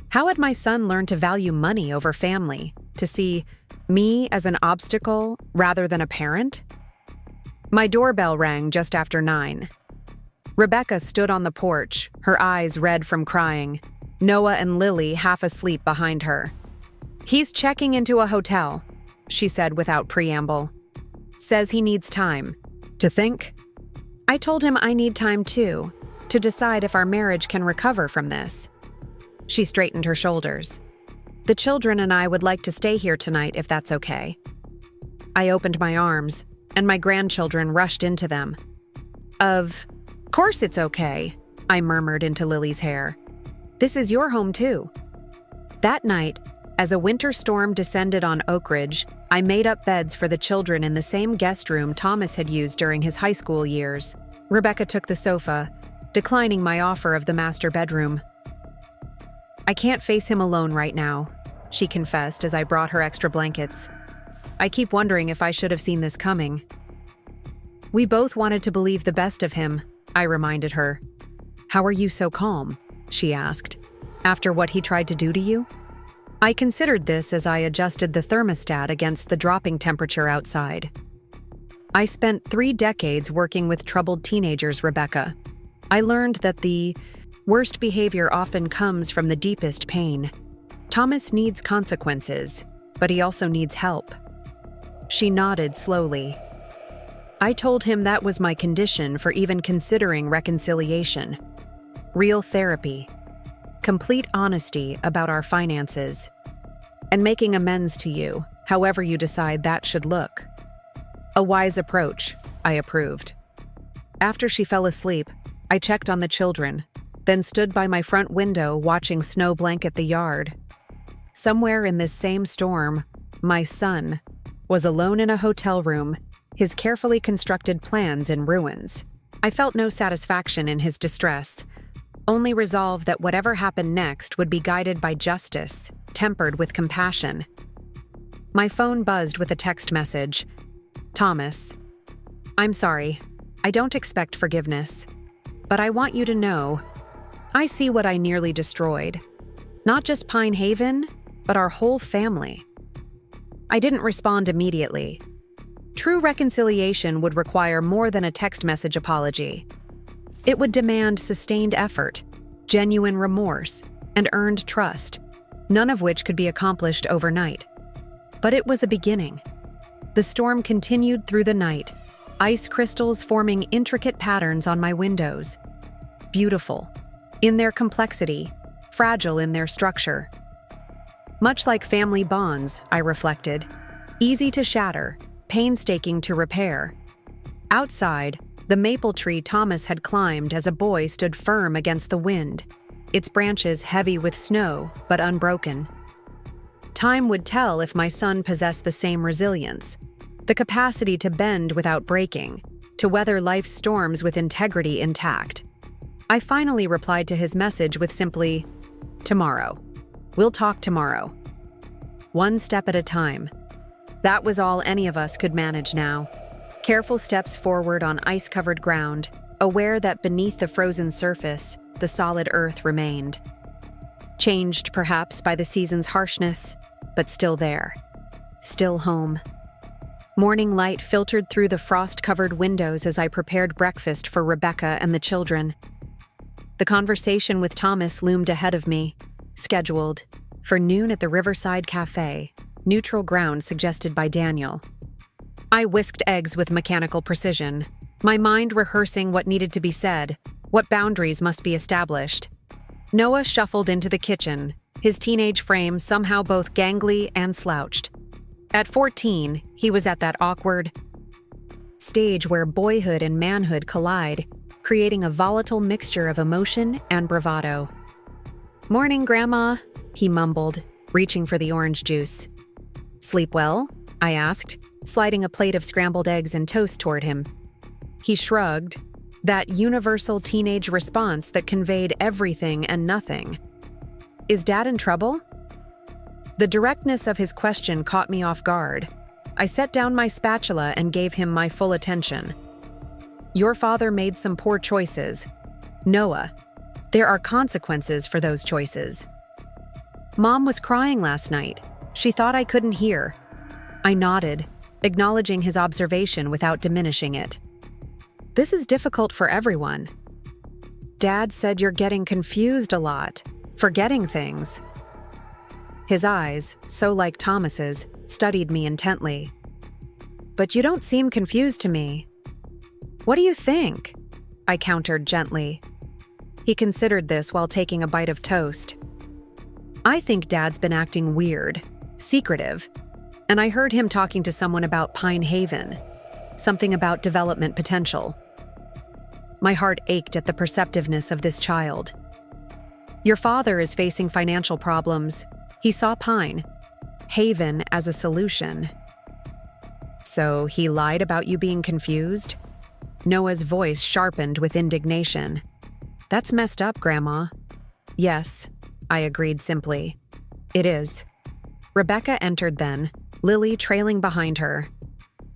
How had my son learned to value money over family, to see me as an obstacle rather than a parent? My doorbell rang just after 9. Rebecca stood on the porch, her eyes red from crying, Noah and Lily half asleep behind her. "He's checking into a hotel," she said without preamble. "Says he needs time. To think?" I told him I need time too, to decide if our marriage can recover from this. She straightened her shoulders. "The children and I would like to stay here tonight if that's okay." I opened my arms, and my grandchildren rushed into them. Of course it's okay," I murmured into Lily's hair. "This is your home too." That night, as a winter storm descended on Oakridge, I made up beds for the children in the same guest room Thomas had used during his high school years. Rebecca took the sofa, declining my offer of the master bedroom. "I can't face him alone right now," she confessed as I brought her extra blankets. "I keep wondering if I should have seen this coming." "We both wanted to believe the best of him," I reminded her. "How are you so calm?" she asked. "After what he tried to do to you?" I considered this as I adjusted the thermostat against the dropping temperature outside. "I spent 3 decades working with troubled teenagers, Rebecca. I learned that the worst behavior often comes from the deepest pain. Thomas needs consequences, but he also needs help." She nodded slowly. I told him that was my condition for even considering reconciliation. Real therapy, complete honesty about our finances, and making amends to you, however you decide that should look. A wise approach, I approved. After she fell asleep, I checked on the children, then stood by my front window watching snow blanket the yard. Somewhere in this same storm, my son was alone in a hotel room, his carefully constructed plans in ruins. I felt no satisfaction in his distress, only resolve that whatever happened next would be guided by justice, tempered with compassion. My phone buzzed with a text message. "Thomas, I'm sorry. I don't expect forgiveness. But I want you to know, I see what I nearly destroyed. Not just Pine Haven, but our whole family." I didn't respond immediately. True reconciliation would require more than a text message apology. It would demand sustained effort, genuine remorse, and earned trust, none of which could be accomplished overnight. But it was a beginning. The storm continued through the night, ice crystals forming intricate patterns on my windows. Beautiful, in their complexity, fragile in their structure. Much like family bonds, I reflected, easy to shatter, painstaking to repair. Outside, the maple tree Thomas had climbed as a boy stood firm against the wind, its branches heavy with snow but unbroken. Time would tell if my son possessed the same resilience, the capacity to bend without breaking, to weather life's storms with integrity intact. I finally replied to his message with simply, "Tomorrow. We'll talk tomorrow." One step at a time. That was all any of us could manage now. Careful steps forward on ice-covered ground, aware that beneath the frozen surface, the solid earth remained. Changed, perhaps, by the season's harshness, but still there. Still home. Morning light filtered through the frost-covered windows as I prepared breakfast for Rebecca and the children. The conversation with Thomas loomed ahead of me, scheduled for noon at the Riverside Cafe, neutral ground suggested by Daniel. I whisked eggs with mechanical precision, my mind rehearsing what needed to be said, what boundaries must be established. Noah shuffled into the kitchen, his teenage frame somehow both gangly and slouched. At 14, he was at that awkward stage where boyhood and manhood collide, creating a volatile mixture of emotion and bravado. "Morning, Grandma," he mumbled, reaching for the orange juice. "Sleep well?" I asked, sliding a plate of scrambled eggs and toast toward him. He shrugged, that universal teenage response that conveyed everything and nothing. "Is Dad in trouble?" The directness of his question caught me off guard. I set down my spatula and gave him my full attention. "Your father made some poor choices. Noah, there are consequences for those choices." "Mom was crying last night. She thought I couldn't hear." I nodded, acknowledging his observation without diminishing it. "This is difficult for everyone. Dad said you're getting confused a lot, forgetting things." His eyes, so like Thomas's, studied me intently. "But you don't seem confused to me." "What do you think?" I countered gently. He considered this while taking a bite of toast. "I think Dad's been acting weird, secretive, and I heard him talking to someone about Pine Haven, something about development potential." My heart ached at the perceptiveness of this child. "Your father is facing financial problems. He saw Pine Haven as a solution." "So he lied about you being confused?" Noah's voice sharpened with indignation. "That's messed up, Grandma." "Yes," I agreed simply. "It is." Rebecca entered then, Lily trailing behind her.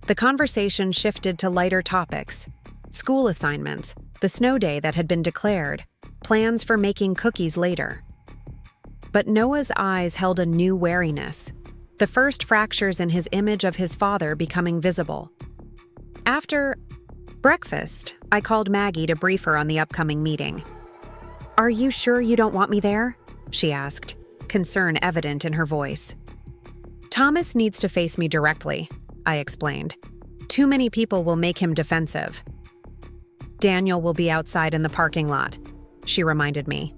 The conversation shifted to lighter topics: school assignments, the snow day that had been declared, plans for making cookies later. But Noah's eyes held a new wariness, the first fractures in his image of his father becoming visible. After breakfast, I called Maggie to brief her on the upcoming meeting. "Are you sure you don't want me there?" she asked, concern evident in her voice. "Thomas needs to face me directly," I explained. "Too many people will make him defensive." "Daniel will be outside in the parking lot," she reminded me.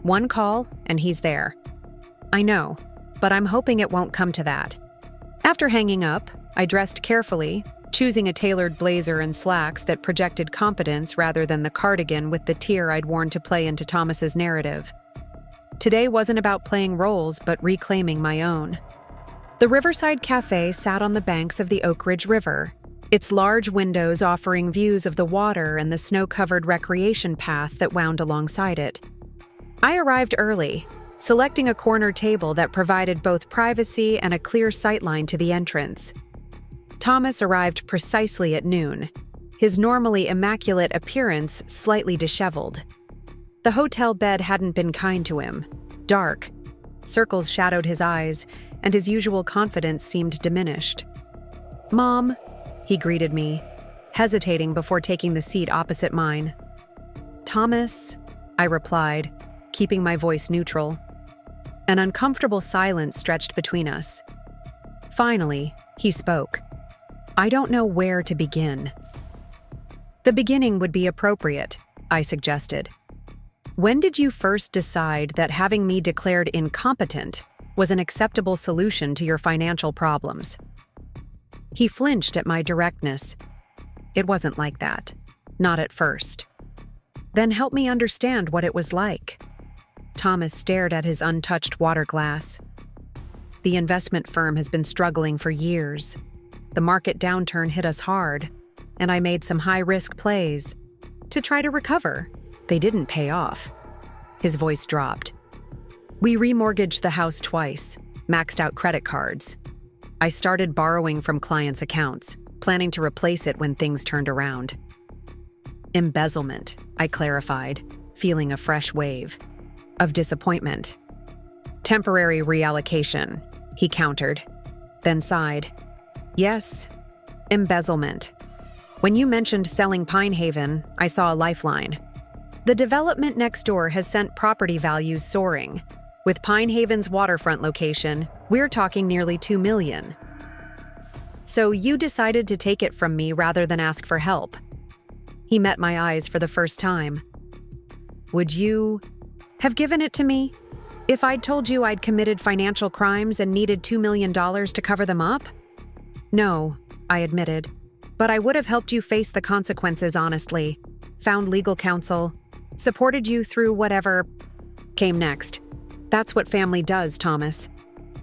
"One call, and he's there." "I know, but I'm hoping it won't come to that." After hanging up, I dressed carefully, choosing a tailored blazer and slacks that projected competence rather than the cardigan with the tear I'd worn to play into Thomas's narrative. Today wasn't about playing roles, but reclaiming my own. The Riverside Cafe sat on the banks of the Oakridge River, its large windows offering views of the water and the snow-covered recreation path that wound alongside it. I arrived early, selecting a corner table that provided both privacy and a clear sightline to the entrance. Thomas arrived precisely at noon, his normally immaculate appearance slightly disheveled. The hotel bed hadn't been kind to him. Dark. Circles shadowed his eyes, and his usual confidence seemed diminished. "Mom," he greeted me, hesitating before taking the seat opposite mine. "Thomas," I replied, keeping my voice neutral. An uncomfortable silence stretched between us. Finally, he spoke. "I don't know where to begin." "The beginning would be appropriate," I suggested. "When did you first decide that having me declared incompetent was an acceptable solution to your financial problems?" He flinched at my directness. "It wasn't like that. Not at first." "Then help me understand what it was like." Thomas stared at his untouched water glass. "The investment firm has been struggling for years. The market downturn hit us hard, and I made some high-risk plays to try to recover. They didn't pay off." His voice dropped. "We remortgaged the house twice, maxed out credit cards. I started borrowing from clients' accounts, planning to replace it when things turned around." "Embezzlement," I clarified, feeling a fresh wave of disappointment. "Temporary reallocation," he countered, then sighed. "Yes, embezzlement. When you mentioned selling Pine Haven, I saw a lifeline. The development next door has sent property values soaring. With Pine Haven's waterfront location, we're talking nearly $2 million. So you decided to take it from me rather than ask for help. He met my eyes for the first time. Would you have given it to me if I'd told you I'd committed financial crimes and needed $2 million to cover them up? No, I admitted, but I would have helped you face the consequences honestly, found legal counsel, supported you through whatever came next. That's what family does, Thomas.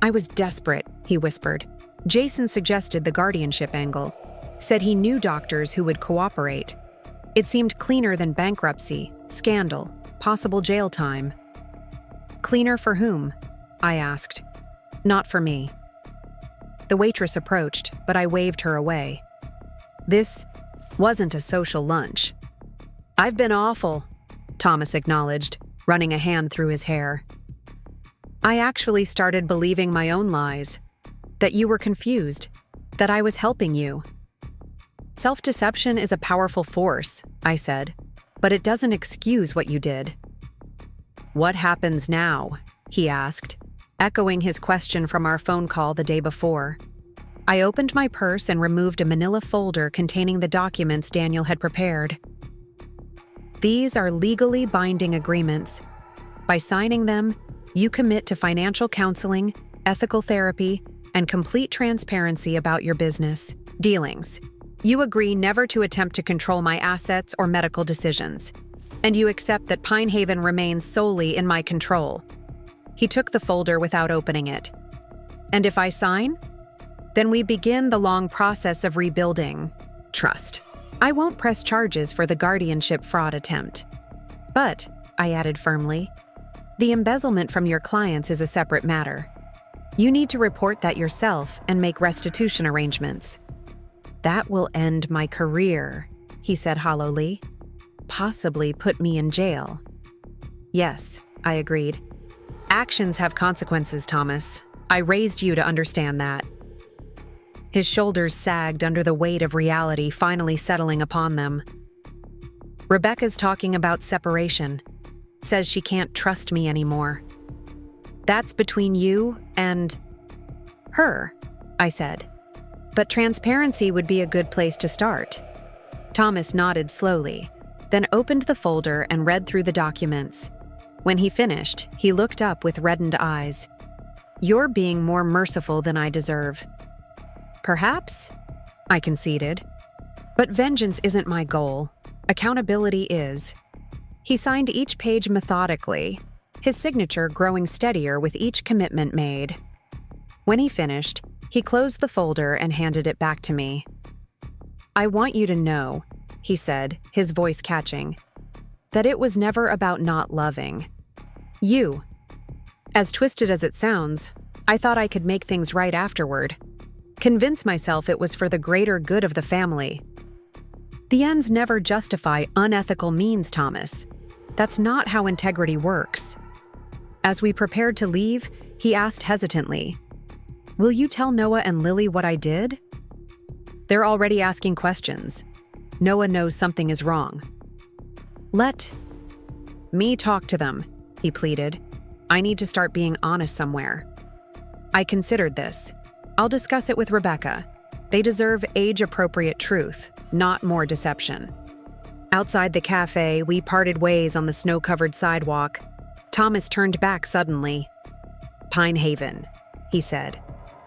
I was desperate, he whispered. Jason suggested the guardianship angle, said he knew doctors who would cooperate. It seemed cleaner than bankruptcy, scandal, possible jail time. Cleaner for whom? I asked. Not for me. The waitress approached, but I waved her away. This wasn't a social lunch. I've been awful, Thomas acknowledged, running a hand through his hair. I actually started believing my own lies, that you were confused, that I was helping you. Self-deception is a powerful force, I said, but it doesn't excuse what you did. What happens now? He asked, echoing his question from our phone call the day before. I opened my purse and removed a manila folder containing the documents Daniel had prepared. These are legally binding agreements. By signing them, you commit to financial counseling, ethical therapy, and complete transparency about your business dealings. You agree never to attempt to control my assets or medical decisions, and you accept that Pine Haven remains solely in my control. He took the folder without opening it. And if I sign? Then we begin the long process of rebuilding trust. I won't press charges for the guardianship fraud attempt. But, I added firmly, the embezzlement from your clients is a separate matter. You need to report that yourself and make restitution arrangements. That will end my career, he said hollowly. Possibly put me in jail. Yes, I agreed. Actions have consequences, Thomas. I raised you to understand that. His shoulders sagged under the weight of reality finally settling upon them. Rebecca's talking about separation. Says she can't trust me anymore. That's between you and her, I said. But transparency would be a good place to start. Thomas nodded slowly, then opened the folder and read through the documents. When he finished, he looked up with reddened eyes. You're being more merciful than I deserve. Perhaps, I conceded. But vengeance isn't my goal. Accountability is. He signed each page methodically, his signature growing steadier with each commitment made. When he finished, he closed the folder and handed it back to me. I want you to know, he said, his voice catching, that it was never about not loving you. As twisted as it sounds, I thought I could make things right afterward. Convince myself it was for the greater good of the family. The ends never justify unethical means, Thomas. That's not how integrity works. As we prepared to leave, he asked hesitantly, Will you tell Noah and Lily what I did? They're already asking questions. Noah knows something is wrong. Let me talk to them, he pleaded. I need to start being honest somewhere. I considered this. I'll discuss it with Rebecca. They deserve age-appropriate truth, not more deception. Outside the cafe, we parted ways on the snow-covered sidewalk. Thomas turned back suddenly. Pine Haven, he said.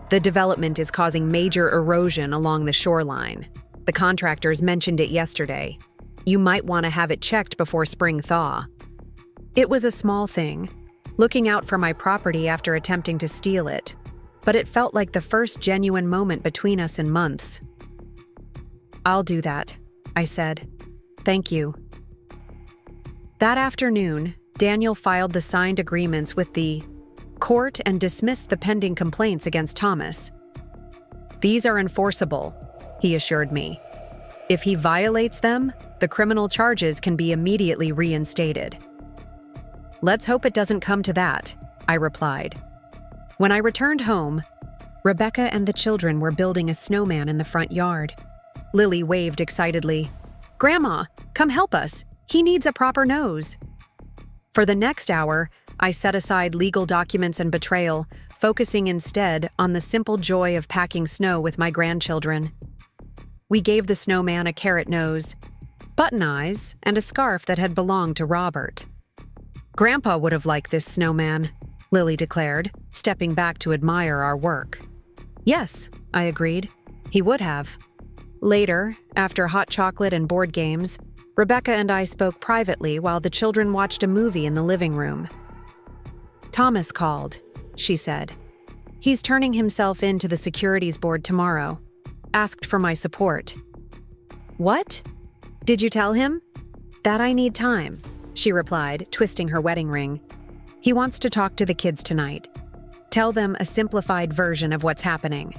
The development is causing major erosion along the shoreline. The contractors mentioned it yesterday. You might want to have it checked before spring thaw. It was a small thing, looking out for my property after attempting to steal it, but it felt like the first genuine moment between us in months. I'll do that, I said. Thank you. That afternoon, Daniel filed the signed agreements with the court and dismissed the pending complaints against Thomas. These are enforceable, he assured me. If he violates them, the criminal charges can be immediately reinstated. Let's hope it doesn't come to that, I replied. When I returned home, Rebecca and the children were building a snowman in the front yard. Lily waved excitedly. Grandma, come help us. He needs a proper nose. For the next hour, I set aside legal documents and betrayal, focusing instead on the simple joy of packing snow with my grandchildren. We gave the snowman a carrot nose, button eyes, and a scarf that had belonged to Robert. "Grandpa would have liked this snowman," Lily declared, stepping back to admire our work. "Yes," I agreed. "He would have." Later, after hot chocolate and board games, Rebecca and I spoke privately while the children watched a movie in the living room. "Thomas called," she said. "He's turning himself in to the securities board tomorrow. Asked for my support." "What? Did you tell him?" "That I need time," she replied, twisting her wedding ring. "He wants to talk to the kids tonight. Tell them a simplified version of what's happening."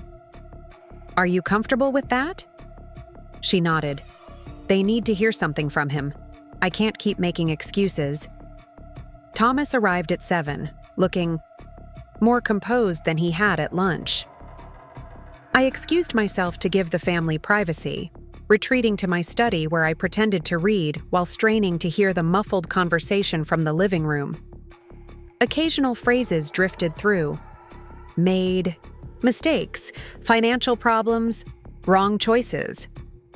"Are you comfortable with that?" She nodded. "They need to hear something from him. I can't keep making excuses." Thomas arrived at 7, looking more composed than he had at lunch. I excused myself to give the family privacy, retreating to my study where I pretended to read while straining to hear the muffled conversation from the living room. Occasional phrases drifted through. Made, mistakes, financial problems, wrong choices,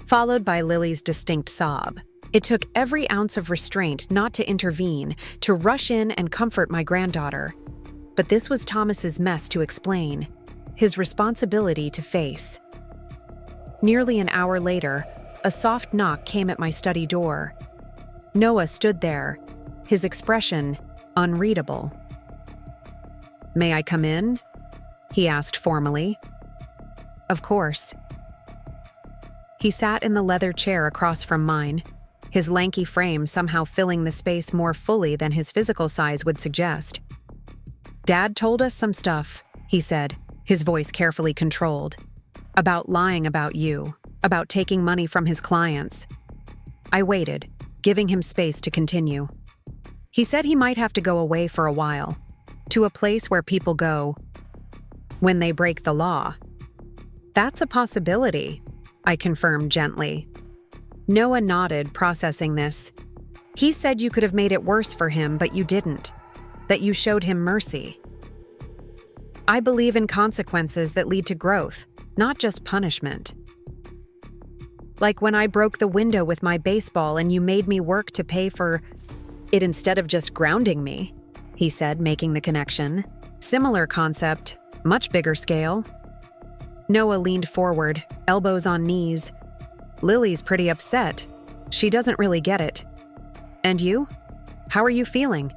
followed by Lily's distinct sob. It took every ounce of restraint not to intervene, to rush in and comfort my granddaughter. But this was Thomas's mess to explain, his responsibility to face. Nearly an hour later, a soft knock came at my study door. Noah stood there, his expression unreadable. "May I come in?" he asked formally. "Of course." He sat in the leather chair across from mine, his lanky frame somehow filling the space more fully than his physical size would suggest. "Dad told us some stuff," he said, his voice carefully controlled. "About lying about you, about taking money from his clients." I waited, giving him space to continue. He said he might have to go away for a while, to a place where people go when they break the law. "That's a possibility," I confirmed gently. Noah nodded, processing this. "He said you could have made it worse for him, but you didn't. That you showed him mercy." "I believe in consequences that lead to growth, not just punishment. Like when I broke the window with my baseball and you made me work to pay for it instead of just grounding me," he said, making the connection. "Similar concept, much bigger scale." Noah leaned forward, elbows on knees. "Lily's pretty upset. She doesn't really get it. And you? How are you feeling?"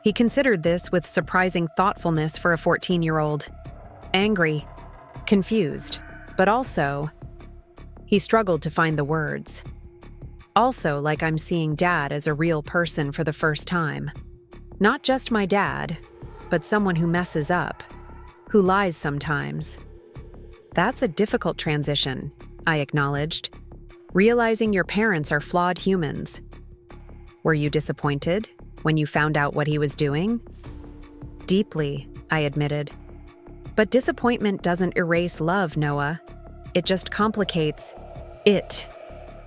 He considered this with surprising thoughtfulness for a 14-year-old. Angry, confused, but also, he struggled to find the words. Also, like I'm seeing Dad as a real person for the first time. Not just my dad, but someone who messes up, who lies sometimes. "That's a difficult transition," I acknowledged. "Realizing your parents are flawed humans." "Were you disappointed when you found out what he was doing?" "Deeply," I admitted. "But disappointment doesn't erase love, Noah. It just complicates it."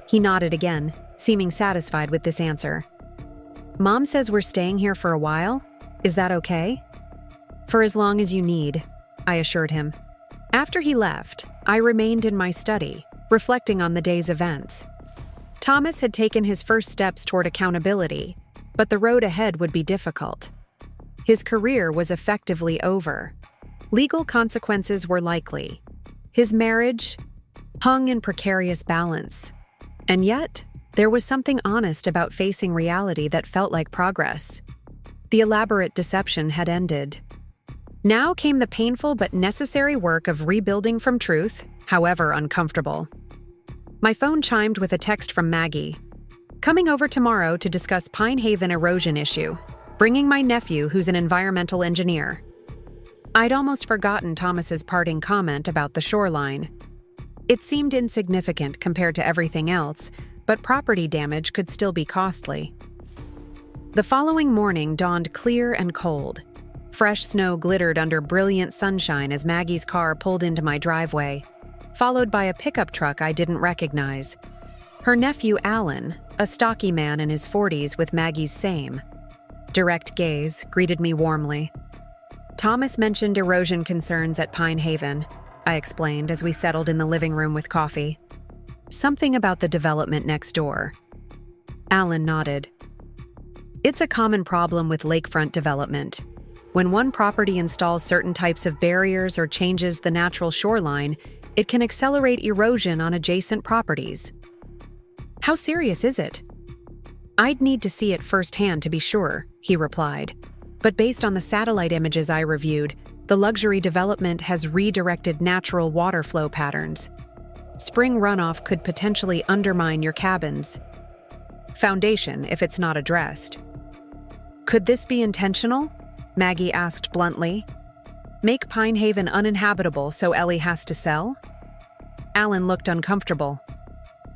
He nodded again, seeming satisfied with this answer. "Mom says we're staying here for a while. Is that okay?" "For as long as you need," I assured him. After he left, I remained in my study, reflecting on the day's events. Thomas had taken his first steps toward accountability, but the road ahead would be difficult. His career was effectively over. Legal consequences were likely. His marriage hung in precarious balance. And yet, there was something honest about facing reality that felt like progress. The elaborate deception had ended. Now came the painful but necessary work of rebuilding from truth, however uncomfortable. My phone chimed with a text from Maggie. "Coming over tomorrow to discuss Pine Haven erosion issue. Bringing my nephew who's an environmental engineer." I'd almost forgotten Thomas's parting comment about the shoreline. It seemed insignificant compared to everything else, but property damage could still be costly. The following morning dawned clear and cold. Fresh snow glittered under brilliant sunshine as Maggie's car pulled into my driveway, followed by a pickup truck I didn't recognize. Her nephew, Alan, a stocky man in his 40s with Maggie's same direct gaze, greeted me warmly. Thomas mentioned erosion concerns at Pine Haven, I explained as we settled in the living room with coffee. Something about the development next door. Alan nodded. It's a common problem with lakefront development. When one property installs certain types of barriers or changes the natural shoreline, it can accelerate erosion on adjacent properties. How serious is it? I'd need to see it firsthand to be sure, he replied. But based on the satellite images I reviewed, the luxury development has redirected natural water flow patterns. Spring runoff could potentially undermine your cabin's foundation if it's not addressed. Could this be intentional? Maggie asked bluntly. Make Pine Haven uninhabitable so Ellie has to sell? Alan looked uncomfortable.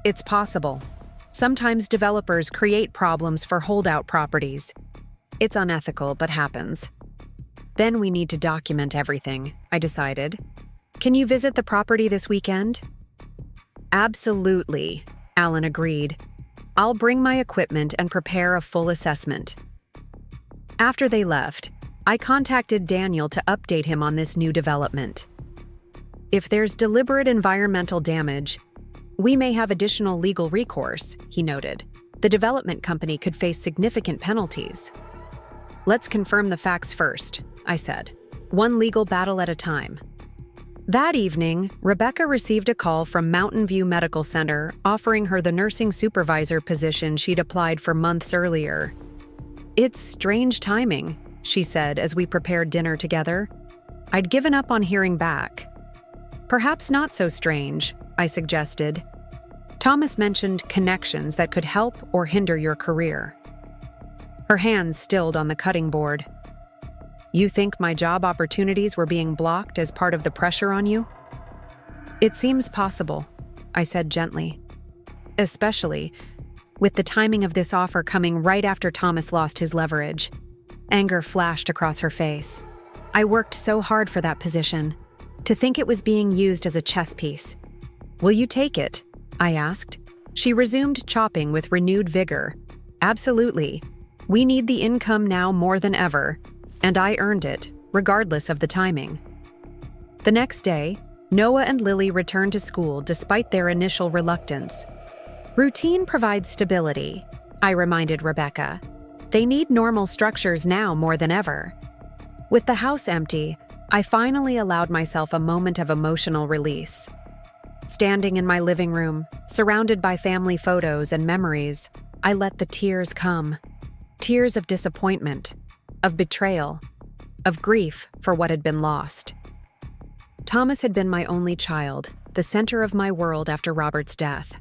It's possible. Sometimes developers create problems for holdout properties. It's unethical, but happens. Then we need to document everything, I decided. Can you visit the property this weekend? Absolutely, Alan agreed. I'll bring my equipment and prepare a full assessment. After they left, I contacted Daniel to update him on this new development. If there's deliberate environmental damage, we may have additional legal recourse, he noted. The development company could face significant penalties. Let's confirm the facts first, I said. One legal battle at a time. That evening, Rebecca received a call from Mountain View Medical Center offering her the nursing supervisor position she'd applied for months earlier. It's strange timing, she said as we prepared dinner together. I'd given up on hearing back. Perhaps not so strange, I suggested. Thomas mentioned connections that could help or hinder your career. Her hands stilled on the cutting board. You think my job opportunities were being blocked as part of the pressure on you? It seems possible, I said gently. Especially with the timing of this offer coming right after Thomas lost his leverage. Anger flashed across her face. I worked so hard for that position. To think it was being used as a chess piece. Will you take it? I asked. She resumed chopping with renewed vigor. Absolutely. We need the income now more than ever. And I earned it, regardless of the timing. The next day, Noah and Lily returned to school despite their initial reluctance. Routine provides stability, I reminded Rebecca. They need normal structures now more than ever. With the house empty, I finally allowed myself a moment of emotional release. Standing in my living room, surrounded by family photos and memories, I let the tears come. Tears of disappointment, of betrayal, of grief for what had been lost. Thomas had been my only child, the center of my world after Robert's death.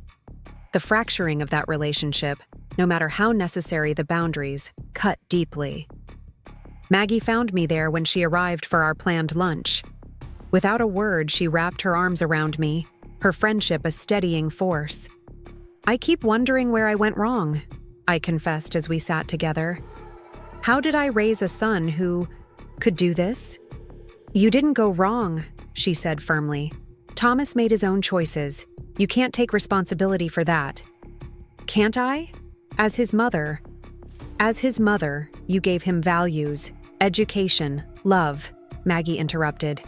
The fracturing of that relationship, no matter how necessary the boundaries, cut deeply. Maggie found me there when she arrived for our planned lunch. Without a word, she wrapped her arms around me, her friendship a steadying force. I keep wondering where I went wrong, I confessed as we sat together. How did I raise a son who could do this? You didn't go wrong, she said firmly. Thomas made his own choices. You can't take responsibility for that. Can't I? As his mother, you gave him values, education, love, Maggie interrupted.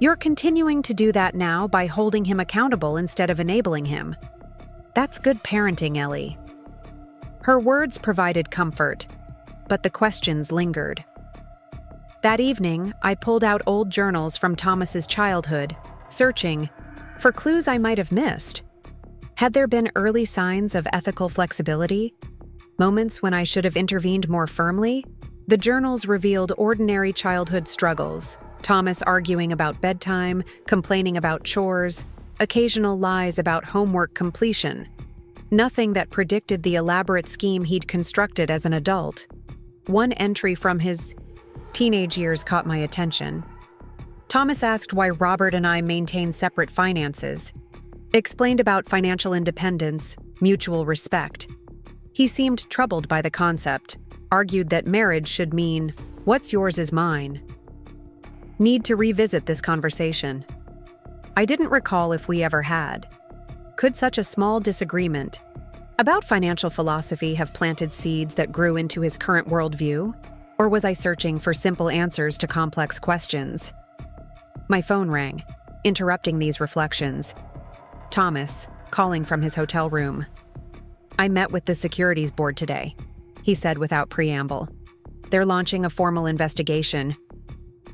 You're continuing to do that now by holding him accountable instead of enabling him. That's good parenting, Ellie. Her words provided comfort, but the questions lingered. That evening, I pulled out old journals from Thomas's childhood, searching for clues I might have missed. Had there been early signs of ethical flexibility? Moments when I should have intervened more firmly? The journals revealed ordinary childhood struggles, Thomas arguing about bedtime, complaining about chores, occasional lies about homework completion. Nothing that predicted the elaborate scheme he'd constructed as an adult. One entry from his teenage years caught my attention. Thomas asked why Robert and I maintain separate finances, explained about financial independence, mutual respect. He seemed troubled by the concept, argued that marriage should mean, what's yours is mine. Need to revisit this conversation. I didn't recall if we ever had. Could such a small disagreement about financial philosophy have planted seeds that grew into his current worldview? Or was I searching for simple answers to complex questions? My phone rang, interrupting these reflections. Thomas, calling from his hotel room. "I met with the securities board today," he said without preamble. "They're launching a formal investigation.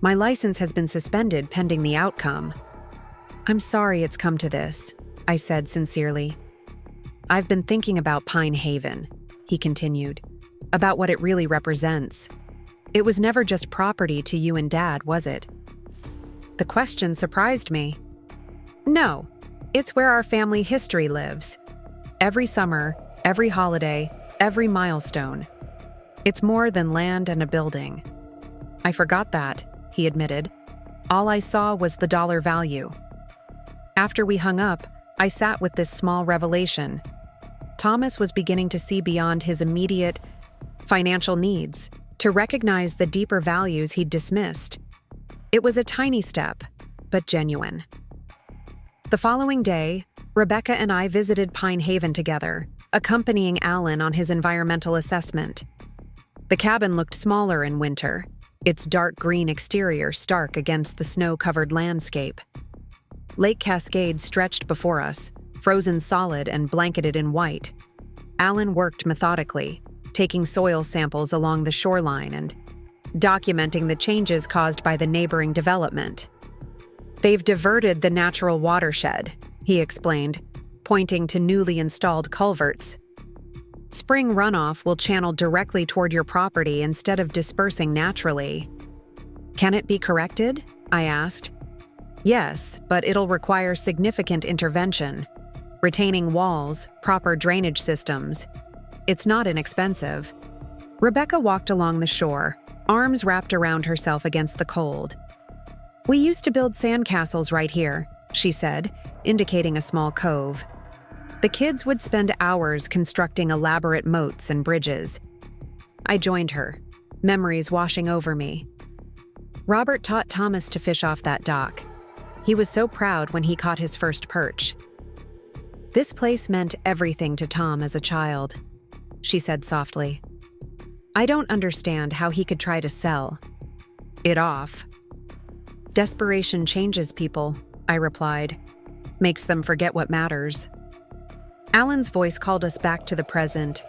My license has been suspended pending the outcome." "I'm sorry it's come to this," I said sincerely. "I've been thinking about Pine Haven," he continued, "about what it really represents. It was never just property to you and Dad, was it?" The question surprised me. "No, it's where our family history lives. Every summer, every holiday, every milestone. It's more than land and a building." "I forgot that," he admitted. "All I saw was the dollar value." After we hung up, I sat with this small revelation. Thomas was beginning to see beyond his immediate financial needs, to recognize the deeper values he'd dismissed. It was a tiny step, but genuine. The following day, Rebecca and I visited Pine Haven together, accompanying Alan on his environmental assessment. The cabin looked smaller in winter, its dark green exterior stark against the snow-covered landscape. Lake Cascade stretched before us, frozen solid and blanketed in white. Alan worked methodically, taking soil samples along the shoreline and documenting the changes caused by the neighboring development. "They've diverted the natural watershed," he explained, pointing to newly installed culverts. "Spring runoff will channel directly toward your property instead of dispersing naturally." "Can it be corrected?" I asked. "Yes, but it'll require significant intervention. Retaining walls, proper drainage systems. It's not inexpensive." Rebecca walked along the shore, arms wrapped around herself against the cold. "We used to build sandcastles right here," she said, indicating a small cove. "The kids would spend hours constructing elaborate moats and bridges." I joined her, memories washing over me. Robert taught Thomas to fish off that dock. He was so proud when he caught his first perch. "This place meant everything to Tom as a child," she said softly. "I don't understand how he could try to sell it off." "Desperation changes people," I replied. "Makes them forget what matters." Alan's voice called us back to the present.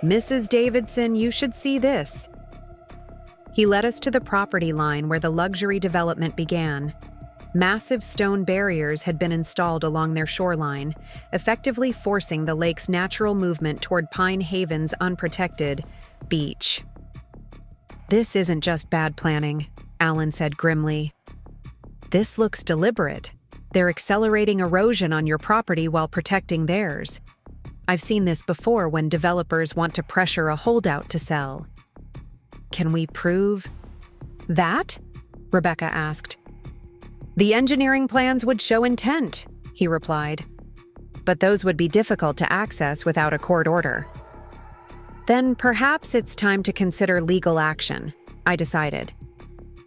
"Mrs. Davidson, you should see this." He led us to the property line where the luxury development began. Massive stone barriers had been installed along their shoreline, effectively forcing the lake's natural movement toward Pine Haven's unprotected beach. "This isn't just bad planning," Alan said grimly. "This looks deliberate. They're accelerating erosion on your property while protecting theirs. I've seen this before when developers want to pressure a holdout to sell." "Can we prove that?" Rebecca asked. "The engineering plans would show intent," he replied. "But those would be difficult to access without a court order." "Then perhaps it's time to consider legal action," I decided.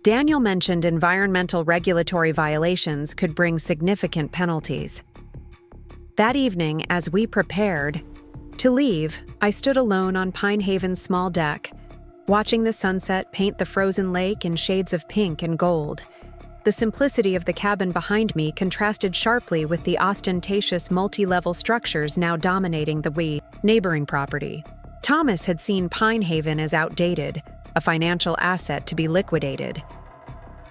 Daniel mentioned environmental regulatory violations could bring significant penalties. That evening, as we prepared to leave, I stood alone on Pine Haven's small deck, watching the sunset paint the frozen lake in shades of pink and gold. The simplicity of the cabin behind me contrasted sharply with the ostentatious multi-level structures now dominating the neighboring property. Thomas had seen Pine Haven as outdated, a financial asset to be liquidated.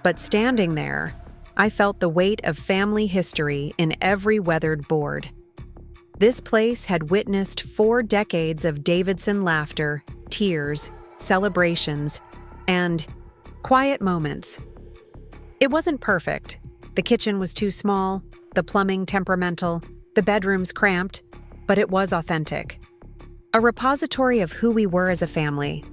But standing there, I felt the weight of family history in every weathered board. This place had witnessed 4 decades of Davidson laughter, tears, celebrations, and quiet moments. It wasn't perfect. The kitchen was too small, the plumbing temperamental, the bedrooms cramped, but it was authentic. A repository of who we were as a family.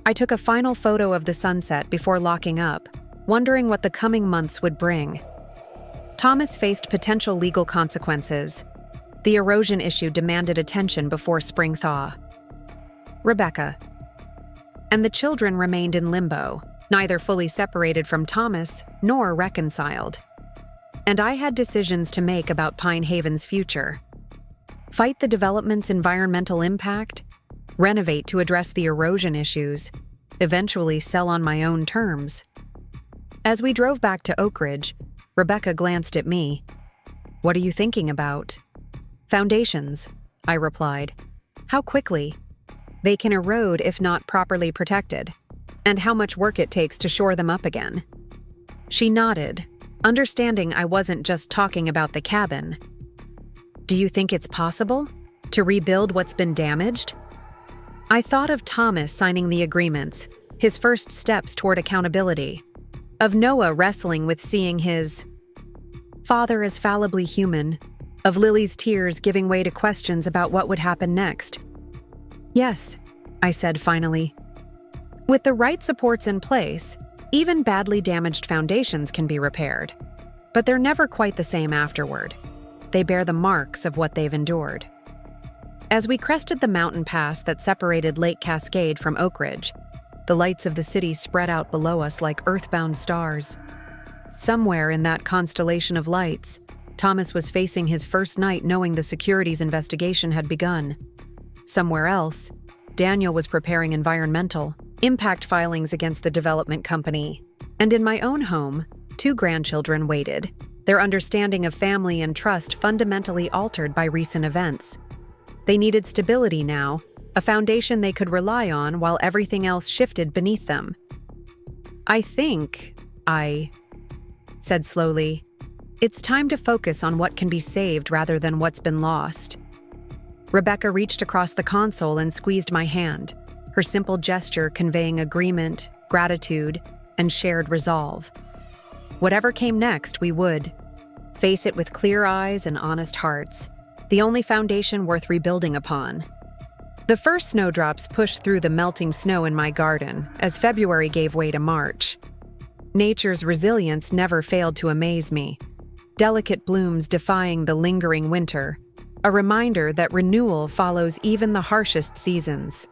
I took a final photo of the sunset before locking up, wondering what the coming months would bring. Thomas faced potential legal consequences. The erosion issue demanded attention before spring thaw. Rebecca. And the children remained in limbo, neither fully separated from Thomas nor reconciled. And I had decisions to make about Pine Haven's future. Fight the development's environmental impact, renovate to address the erosion issues, eventually sell on my own terms. As we drove back to Oakridge, Rebecca glanced at me. "What are you thinking about?" "Foundations," I replied. "How quickly? They can erode if not properly protected, and how much work it takes to shore them up again." She nodded, understanding I wasn't just talking about the cabin. "Do you think it's possible to rebuild what's been damaged?" I thought of Thomas signing the agreements, his first steps toward accountability, of Noah wrestling with seeing his father as fallibly human, of Lily's tears giving way to questions about what would happen next. "Yes," I said finally. "With the right supports in place, even badly damaged foundations can be repaired. But they're never quite the same afterward. They bear the marks of what they've endured." As we crested the mountain pass that separated Lake Cascade from Oakridge, the lights of the city spread out below us like earthbound stars. Somewhere in that constellation of lights, Thomas was facing his first night knowing the securities investigation had begun. Somewhere else, Daniel was preparing environmental impact filings against the development company. And in my own home, 2 grandchildren waited, their understanding of family and trust fundamentally altered by recent events. They needed stability now, a foundation they could rely on while everything else shifted beneath them. "I think," I said slowly, "it's time to focus on what can be saved rather than what's been lost." Rebecca reached across the console and squeezed my hand, her simple gesture conveying agreement, gratitude, and shared resolve. Whatever came next, we would face it with clear eyes and honest hearts, the only foundation worth rebuilding upon. The first snowdrops pushed through the melting snow in my garden as February gave way to March. Nature's resilience never failed to amaze me, delicate blooms defying the lingering winter, a reminder that renewal follows even the harshest seasons.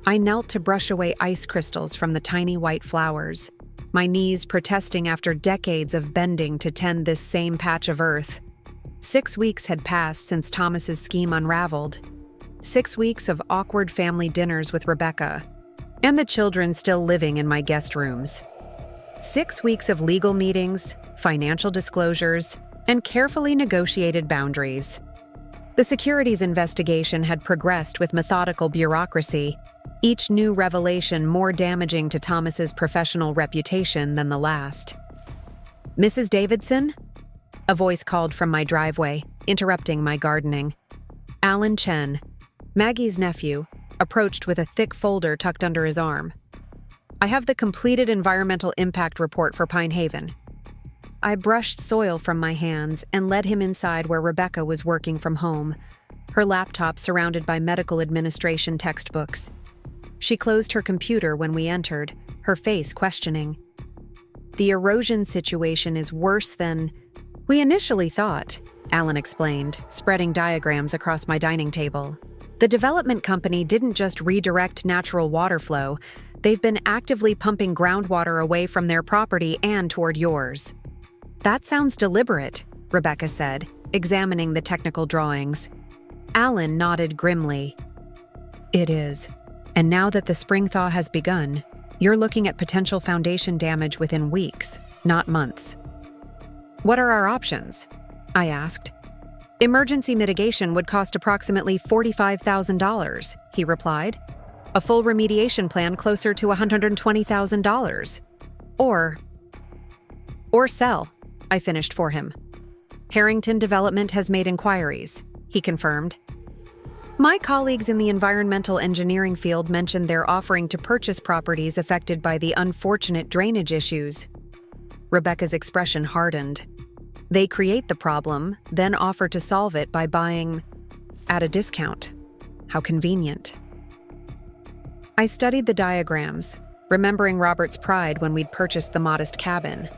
I knelt to brush away ice crystals from the tiny white flowers, my knees protesting after decades of bending to tend this same patch of earth. 6 weeks had passed since Thomas's scheme unraveled. 6 weeks of awkward family dinners with Rebecca, and the children still living in my guest rooms. 6 weeks of legal meetings, financial disclosures, and carefully negotiated boundaries. The securities investigation had progressed with methodical bureaucracy, each new revelation more damaging to Thomas's professional reputation than the last. "Mrs. Davidson?" A voice called from my driveway, interrupting my gardening. Alan Chen, Maggie's nephew, approached with a thick folder tucked under his arm. "I have the completed environmental impact report for Pine Haven." I brushed soil from my hands and led him inside where Rebecca was working from home, her laptop surrounded by medical administration textbooks. She closed her computer when we entered, her face questioning. "The erosion situation is worse than we initially thought," Alan explained, spreading diagrams across my dining table. "The development company didn't just redirect natural water flow, they've been actively pumping groundwater away from their property and toward yours." "That sounds deliberate," Rebecca said, examining the technical drawings. Alan nodded grimly. "It is. And now that the spring thaw has begun, you're looking at potential foundation damage within weeks, not months." "What are our options?" I asked. "Emergency mitigation would cost approximately $45,000, he replied. "A full remediation plan closer to $120,000. Or sell," I finished for him. "Harrington Development has made inquiries," he confirmed. "My colleagues in the environmental engineering field mentioned they're offering to purchase properties affected by the unfortunate drainage issues." Rebecca's expression hardened. "They create the problem, then offer to solve it by buying at a discount. How convenient." I studied the diagrams, remembering Robert's pride when we'd purchased the modest cabin.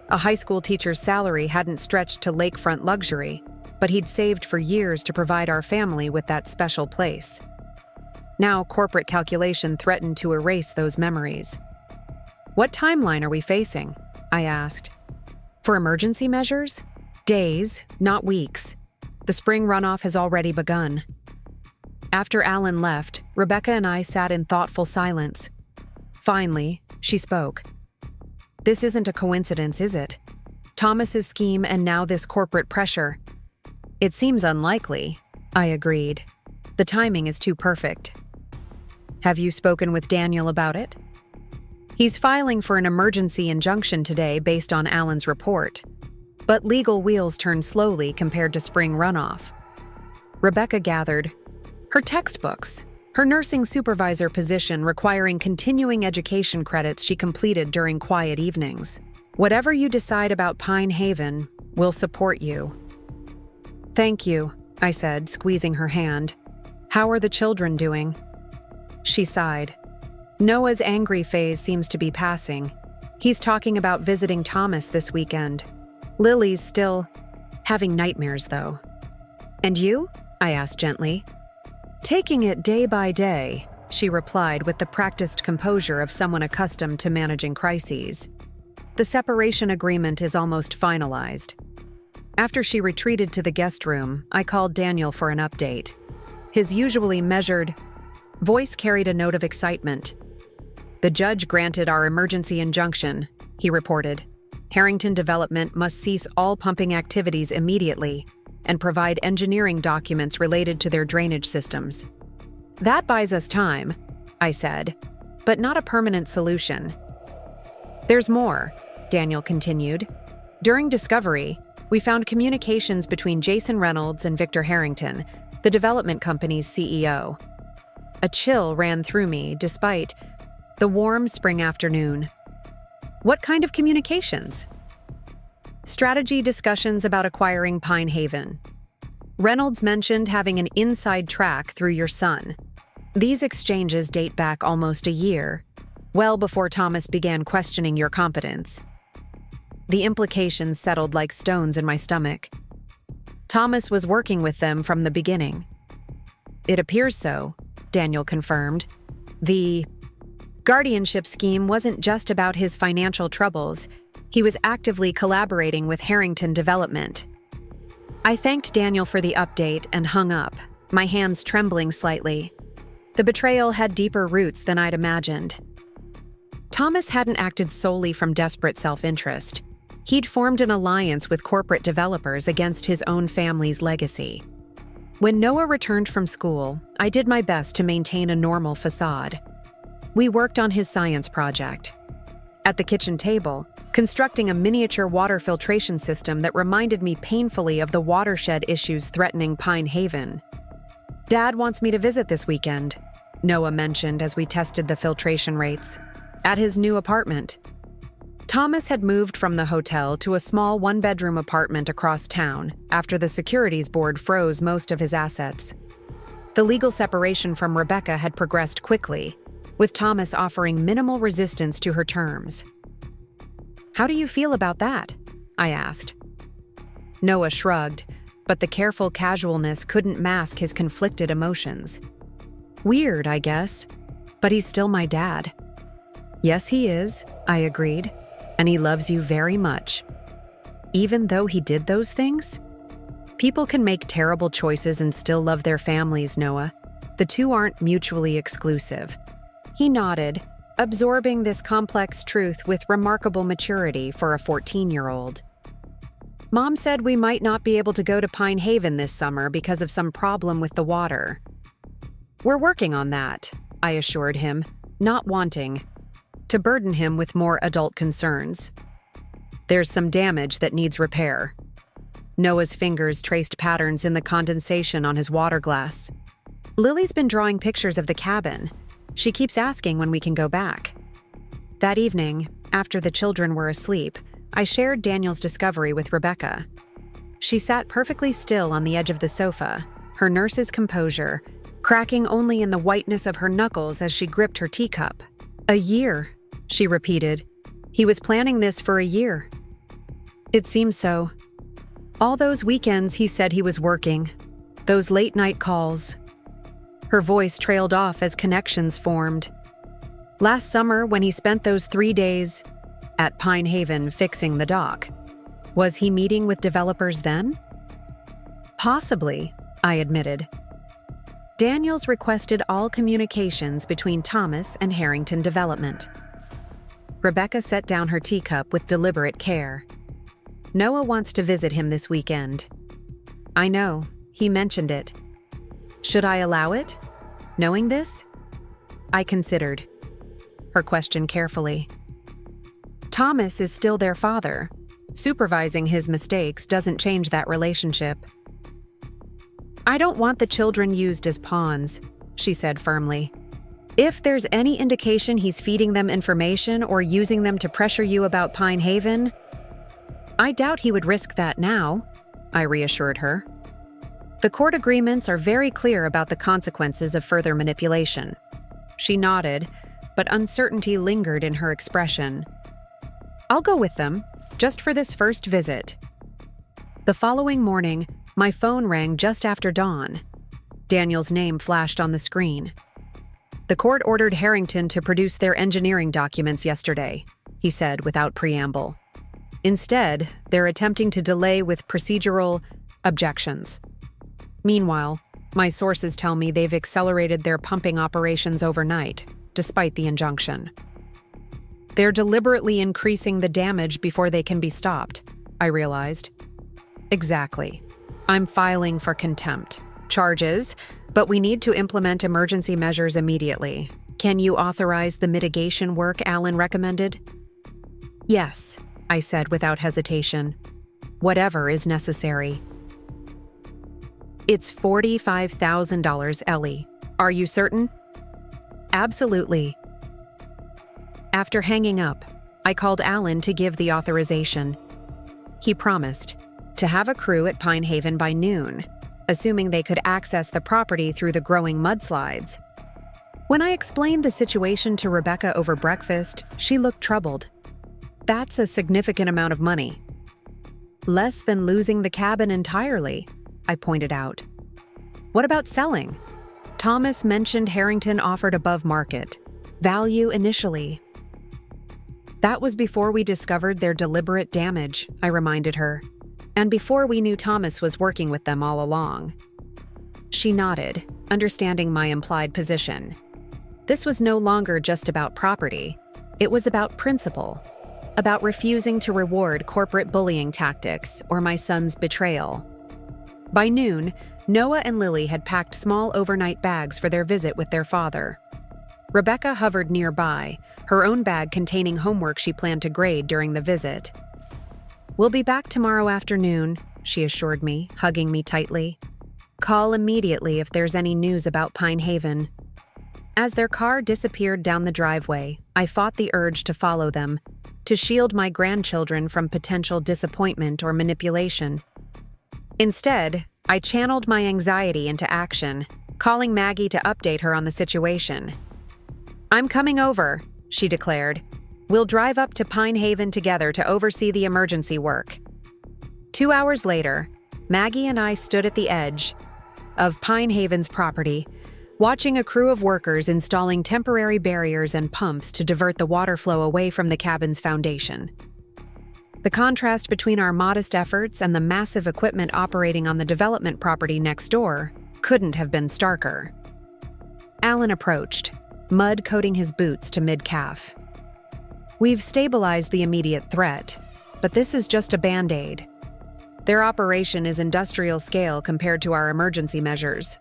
A high school teacher's salary hadn't stretched to lakefront luxury, but he'd saved for years to provide our family with that special place. Now corporate calculation threatened to erase those memories. "What timeline are we facing?" I asked. "For emergency measures? Days, not weeks. The spring runoff has already begun." After Alan left, Rebecca and I sat in thoughtful silence, Finally, she spoke. This isn't a coincidence, is it? Thomas's scheme and now this corporate pressure. It seems unlikely, I agreed. The timing is too perfect. Have you spoken with Daniel about it? He's filing for an emergency injunction today based on Alan's report. But legal wheels turn slowly compared to spring runoff. Rebecca gathered her textbooks, her nursing supervisor position requiring continuing education credits she completed during quiet evenings. Whatever you decide about Pine Haven, we'll support you. Thank you, I said, squeezing her hand. How are the children doing? She sighed. Noah's angry phase seems to be passing. He's talking about visiting Thomas this weekend. Lily's still having nightmares, though. And you? I asked gently. Taking it day by day, she replied with the practiced composure of someone accustomed to managing crises. The separation agreement is almost finalized. After she retreated to the guest room, I called Daniel for an update. His usually measured voice carried a note of excitement. The judge granted our emergency injunction, he reported. Harrington Development must cease all pumping activities immediately and provide engineering documents related to their drainage systems. That buys us time, I said, but not a permanent solution. There's more, Daniel continued. During discovery, we found communications between Jason Reynolds and Victor Harrington, the development company's CEO. A chill ran through me despite the warm spring afternoon. What kind of communications? Strategy discussions about acquiring Pine Haven. Reynolds mentioned having an inside track through your son. These exchanges date back almost a year, well before Thomas began questioning your competence. The implications settled like stones in my stomach. Thomas was working with them from the beginning. It appears so, Daniel confirmed. The guardianship scheme wasn't just about his financial troubles. He was actively collaborating with Harrington Development. I thanked Daniel for the update and hung up, my hands trembling slightly. The betrayal had deeper roots than I'd imagined. Thomas hadn't acted solely from desperate self-interest. He'd formed an alliance with corporate developers against his own family's legacy. When Noah returned from school, I did my best to maintain a normal facade. We worked on his science project. At the kitchen table, constructing a miniature water filtration system that reminded me painfully of the watershed issues threatening Pine Haven. Dad wants me to visit this weekend, Noah mentioned as we tested the filtration rates. At his new apartment. Thomas had moved from the hotel to a small one-bedroom apartment across town after the securities board froze most of his assets. The legal separation from Rebecca had progressed quickly, with Thomas offering minimal resistance to her terms. How do you feel about that? I asked. Noah shrugged, but the careful casualness couldn't mask his conflicted emotions. Weird, I guess, but he's still my dad. Yes, he is, I agreed, and he loves you very much. Even though he did those things? People can make terrible choices and still love their families, Noah. The two aren't mutually exclusive. He nodded, absorbing this complex truth with remarkable maturity for a 14-year-old. Mom said we might not be able to go to Pine Haven this summer because of some problem with the water. We're working on that, I assured him, not wanting to burden him with more adult concerns. There's some damage that needs repair. Noah's fingers traced patterns in the condensation on his water glass. Lily's been drawing pictures of the cabin. She keeps asking when we can go back. That evening, after the children were asleep, I shared Daniel's discovery with Rebecca. She sat perfectly still on the edge of the sofa, her nurse's composure, cracking only in the whiteness of her knuckles as she gripped her teacup. A year, she repeated. He was planning this for a year. It seems so. All those weekends he said he was working, those late-night calls. Her voice trailed off as connections formed. Last summer, when he spent those 3 days at Pine Haven fixing the dock, was he meeting with developers then? Possibly, I admitted. Daniels requested all communications between Thomas and Harrington Development. Rebecca set down her teacup with deliberate care. Noah wants to visit him this weekend. I know, he mentioned it. Should I allow it? Knowing this? I considered her question carefully. Thomas is still their father. Supervising his mistakes doesn't change that relationship. I don't want the children used as pawns, she said firmly. If there's any indication he's feeding them information or using them to pressure you about Pine Haven, I doubt he would risk that now, I reassured her. The court agreements are very clear about the consequences of further manipulation. She nodded, but uncertainty lingered in her expression. I'll go with them, just for this first visit. The following morning, my phone rang just after dawn. Daniel's name flashed on the screen. The court ordered Harrington to produce their engineering documents yesterday, he said without preamble. Instead, they're attempting to delay with procedural objections. Meanwhile, my sources tell me they've accelerated their pumping operations overnight, despite the injunction. They're deliberately increasing the damage before they can be stopped, I realized. Exactly. I'm filing for contempt charges, but we need to implement emergency measures immediately. Can you authorize the mitigation work Alan recommended? Yes, I said without hesitation. Whatever is necessary. It's $45,000, Ellie. Are you certain? Absolutely. After hanging up, I called Alan to give the authorization. He promised to have a crew at Pine Haven by noon, assuming they could access the property through the growing mudslides. When I explained the situation to Rebecca over breakfast, she looked troubled. That's a significant amount of money. Less than losing the cabin entirely, I pointed out. What about selling? Thomas mentioned Harrington offered above market value initially. That was before we discovered their deliberate damage, I reminded her, and before we knew Thomas was working with them all along. She nodded, understanding my implied position. This was no longer just about property. It was about principle, about refusing to reward corporate bullying tactics or my son's betrayal. By noon, Noah and Lily had packed small overnight bags for their visit with their father. Rebecca hovered nearby, her own bag containing homework she planned to grade during the visit. We'll be back tomorrow afternoon, she assured me, hugging me tightly. Call immediately if there's any news about Pine Haven. As their car disappeared down the driveway, I fought the urge to follow them, to shield my grandchildren from potential disappointment or manipulation. Instead, I channeled my anxiety into action, calling Maggie to update her on the situation. I'm coming over, she declared. We'll drive up to Pine Haven together to oversee the emergency work. 2 hours later, Maggie and I stood at the edge of Pine Haven's property, watching a crew of workers installing temporary barriers and pumps to divert the water flow away from the cabin's foundation. The contrast between our modest efforts and the massive equipment operating on the development property next door couldn't have been starker. Alan approached, mud coating his boots to mid-calf. We've stabilized the immediate threat, but this is just a band-aid. Their operation is industrial scale compared to our emergency measures.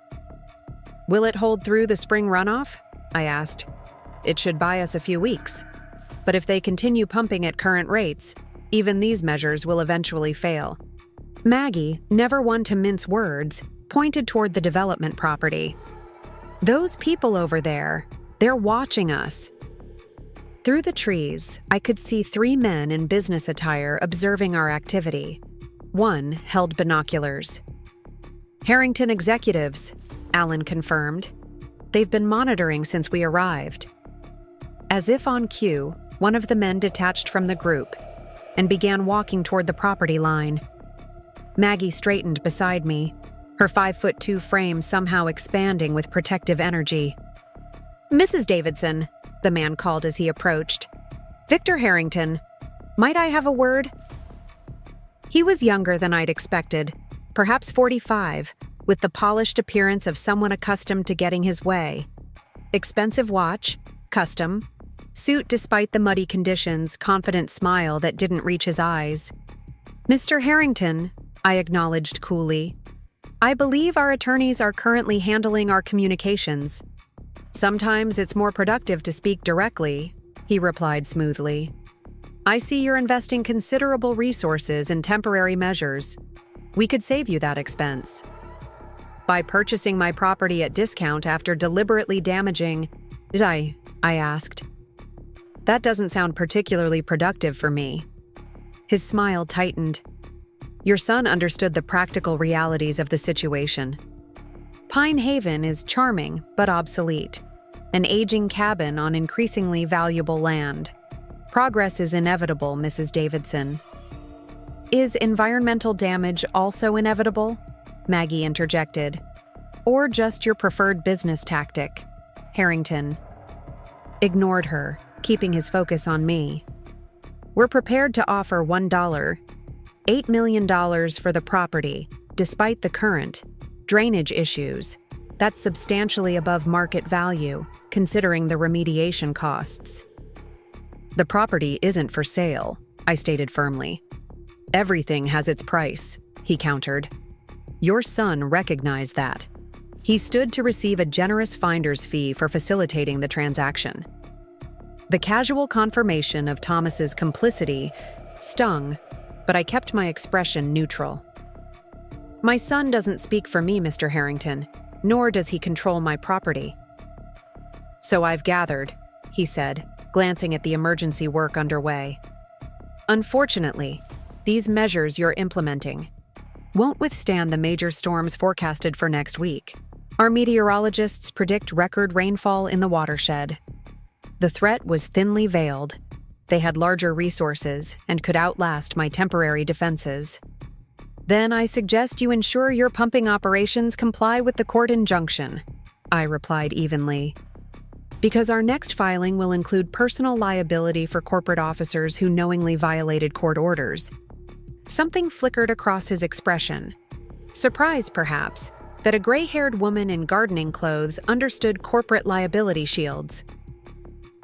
Will it hold through the spring runoff? I asked. It should buy us a few weeks. But if they continue pumping at current rates, even these measures will eventually fail. Maggie, never one to mince words, pointed toward the development property. Those people over there, they're watching us. Through the trees, I could see 3 men in business attire observing our activity. One held binoculars. Harrington executives, Alan confirmed. They've been monitoring since we arrived. As if on cue, one of the men detached from the group and began walking toward the property line. Maggie straightened beside me, her 5'2" frame somehow expanding with protective energy. Mrs. Davidson, the man called as he approached. Victor Harrington, might I have a word? He was younger than I'd expected, perhaps 45, with the polished appearance of someone accustomed to getting his way. Expensive watch, custom. Suit despite the muddy conditions, confident smile that didn't reach his eyes. "Mr. Harrington," I acknowledged coolly. "I believe our attorneys are currently handling our communications. Sometimes it's more productive to speak directly," he replied smoothly. "I see you're investing considerable resources in temporary measures. We could save you that expense. By purchasing my property at discount after deliberately damaging..." I asked. "That doesn't sound particularly productive for me." His smile tightened. "Your son understood the practical realities of the situation. Pine Haven is charming but obsolete, an aging cabin on increasingly valuable land. Progress is inevitable, Mrs. Davidson." "Is environmental damage also inevitable?" Maggie interjected. "Or just your preferred business tactic?" Harrington ignored her, keeping his focus on me. "We're prepared to offer $8 million for the property, despite the current drainage issues. That's substantially above market value, considering the remediation costs." "The property isn't for sale," I stated firmly. "Everything has its price," he countered. "Your son recognized that. He stood to receive a generous finder's fee for facilitating the transaction." The casual confirmation of Thomas's complicity stung, but I kept my expression neutral. "My son doesn't speak for me, Mr. Harrington, nor does he control my property." "So I've gathered," he said, glancing at the emergency work underway. "Unfortunately, these measures you're implementing won't withstand the major storms forecasted for next week. Our meteorologists predict record rainfall in the watershed." The threat was thinly veiled. They had larger resources and could outlast my temporary defenses. "Then I suggest you ensure your pumping operations comply with the court injunction," I replied evenly. "Because our next filing will include personal liability for corporate officers who knowingly violated court orders." Something flickered across his expression. Surprise, perhaps, that a gray-haired woman in gardening clothes understood corporate liability shields.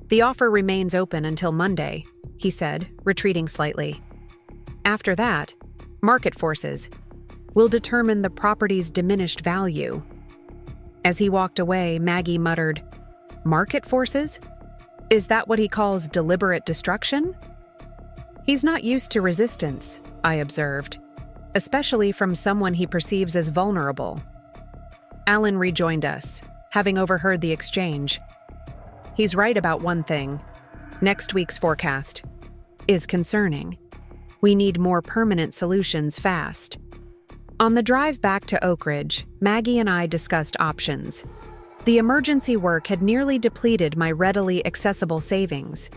"The offer remains open until Monday," he said, retreating slightly. "After that, market forces will determine the property's diminished value." As he walked away, Maggie muttered, "Market forces? Is that what he calls deliberate destruction?" "He's not used to resistance," I observed, "especially from someone he perceives as vulnerable." Alan rejoined us, having overheard the exchange. "He's right about one thing. Next week's forecast is concerning. We need more permanent solutions fast." On the drive back to Oakridge, Maggie and I discussed options. The emergency work had nearly depleted my readily accessible savings.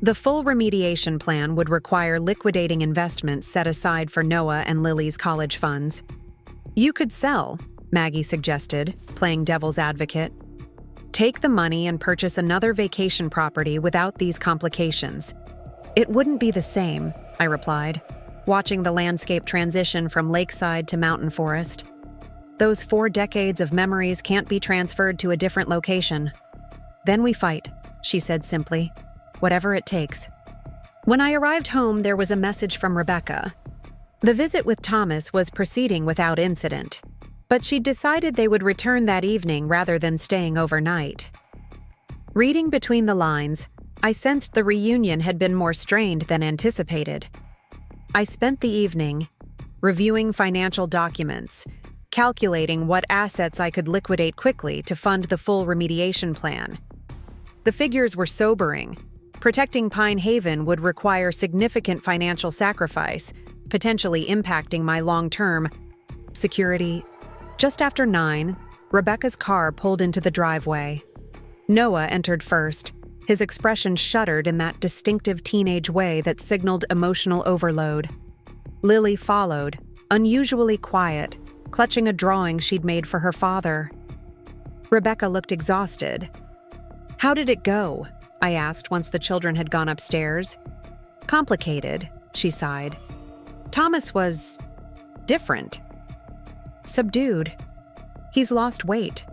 The full remediation plan would require liquidating investments set aside for Noah and Lily's college funds. "You could sell," Maggie suggested, playing devil's advocate. "Take the money and purchase another vacation property without these complications." "It wouldn't be the same," I replied, watching the landscape transition from lakeside to mountain forest. "Those 4 decades of memories can't be transferred to a different location." "Then we fight," she said simply. "Whatever it takes." When I arrived home, there was a message from Rebecca. The visit with Thomas was proceeding without incident, but she'd decided they would return that evening rather than staying overnight. Reading between the lines, I sensed the reunion had been more strained than anticipated. I spent the evening reviewing financial documents, calculating what assets I could liquidate quickly to fund the full remediation plan. The figures were sobering. Protecting Pine Haven would require significant financial sacrifice, potentially impacting my long-term security. Just after 9, Rebecca's car pulled into the driveway. Noah entered first. His expression shuddered in that distinctive teenage way that signaled emotional overload. Lily followed, unusually quiet, clutching a drawing she'd made for her father. Rebecca looked exhausted. "How did it go?" I asked once the children had gone upstairs. "Complicated," she sighed. "Thomas was different. Subdued. He's lost weight.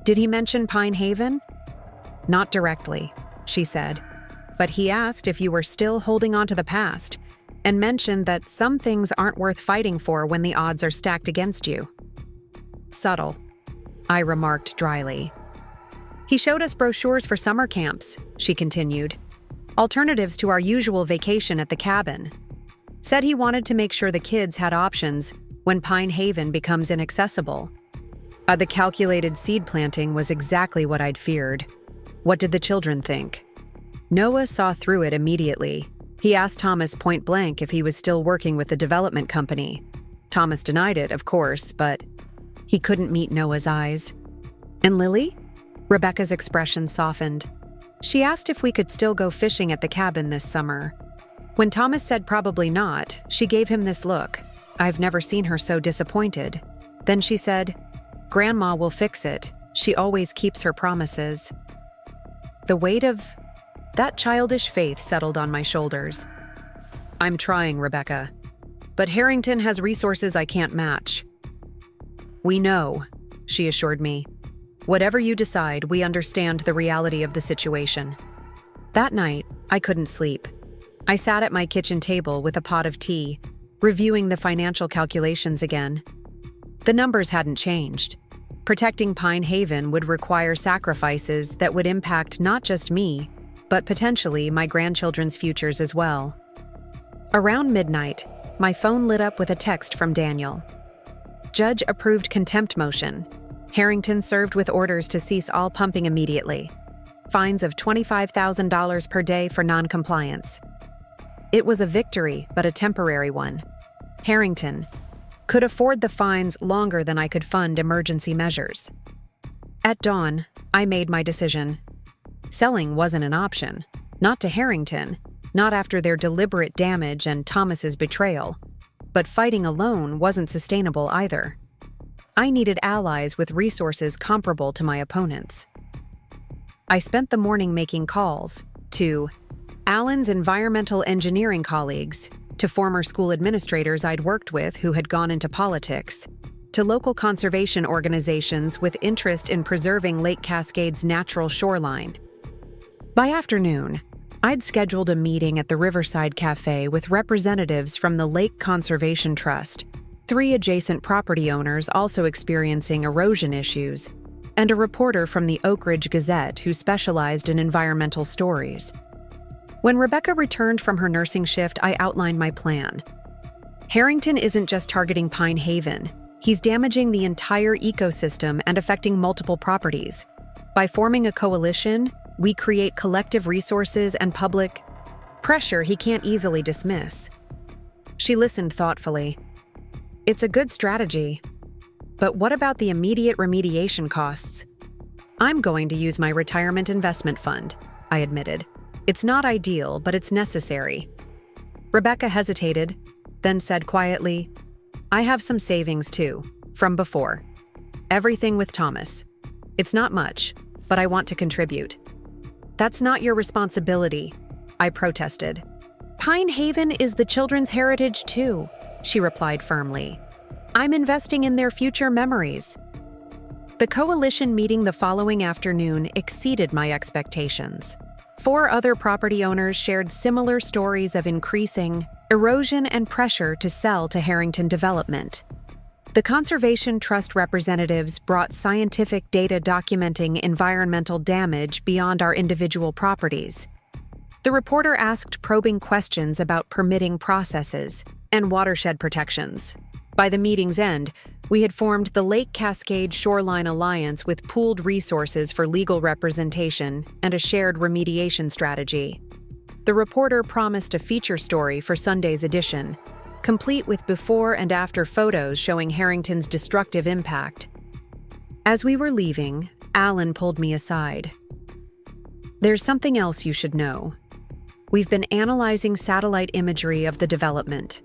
Did he mention Pine Haven? Not directly, she said, but he asked if you were still holding on to the past and mentioned that some things aren't worth fighting for when the odds are stacked against you. Subtle, I remarked dryly. He showed us brochures for summer camps, she continued. Alternatives to our usual vacation at the cabin. Said he wanted to make sure the kids had options when Pine Haven becomes inaccessible. The calculated seed planting was exactly what I'd feared. What did the children think? Noah saw through it immediately. He asked Thomas point blank if he was still working with the development company. Thomas denied it, of course, but he couldn't meet Noah's eyes. And Lily? Rebecca's expression softened. She asked if we could still go fishing at the cabin this summer. When Thomas said probably not, she gave him this look. I've never seen her so disappointed. Then she said, Grandma will fix it. She always keeps her promises. The weight of that childish faith settled on my shoulders. I'm trying, Rebecca. But Harrington has resources I can't match. We know, she assured me. Whatever you decide, we understand the reality of the situation. That night, I couldn't sleep. I sat at my kitchen table with a pot of tea, reviewing the financial calculations again. The numbers hadn't changed. Protecting Pine Haven would require sacrifices that would impact not just me, but potentially my grandchildren's futures as well. Around midnight, my phone lit up with a text from Daniel. Judge approved contempt motion. Harrington served with orders to cease all pumping immediately. Fines of $25,000 per day for noncompliance. It was a victory, but a temporary one. Harrington could afford the fines longer than I could fund emergency measures. At dawn, I made my decision. Selling wasn't an option. Not to Harrington, not after their deliberate damage and Thomas's betrayal. But fighting alone wasn't sustainable either. I needed allies with resources comparable to my opponents. I spent the morning making calls to Alan's environmental engineering colleagues, to former school administrators I'd worked with who had gone into politics, to local conservation organizations with interest in preserving Lake Cascade's natural shoreline. By afternoon, I'd scheduled a meeting at the Riverside Cafe with representatives from the Lake Conservation Trust, 3 adjacent property owners also experiencing erosion issues, and a reporter from the Oakridge Gazette who specialized in environmental stories. When Rebecca returned from her nursing shift, I outlined my plan. Harrington isn't just targeting Pine Haven. He's damaging the entire ecosystem and affecting multiple properties. By forming a coalition, we create collective resources and public pressure he can't easily dismiss. She listened thoughtfully. It's a good strategy. But what about the immediate remediation costs? I'm going to use my retirement investment fund, I admitted. It's not ideal, but it's necessary. Rebecca hesitated, then said quietly, I have some savings too, from before. Everything with Thomas. It's not much, but I want to contribute. That's not your responsibility, I protested. Pine Haven is the children's heritage too, she replied firmly. I'm investing in their future memories. The coalition meeting the following afternoon exceeded my expectations. 4 other property owners shared similar stories of increasing erosion and pressure to sell to Harrington Development. The Conservation Trust representatives brought scientific data documenting environmental damage beyond our individual properties. The reporter asked probing questions about permitting processes and watershed protections. By the meeting's end, we had formed the Lake Cascade Shoreline Alliance with pooled resources for legal representation and a shared remediation strategy. The reporter promised a feature story for Sunday's edition, complete with before and after photos showing Harrington's destructive impact. As we were leaving, Alan pulled me aside. There's something else you should know. We've been analyzing satellite imagery of the development.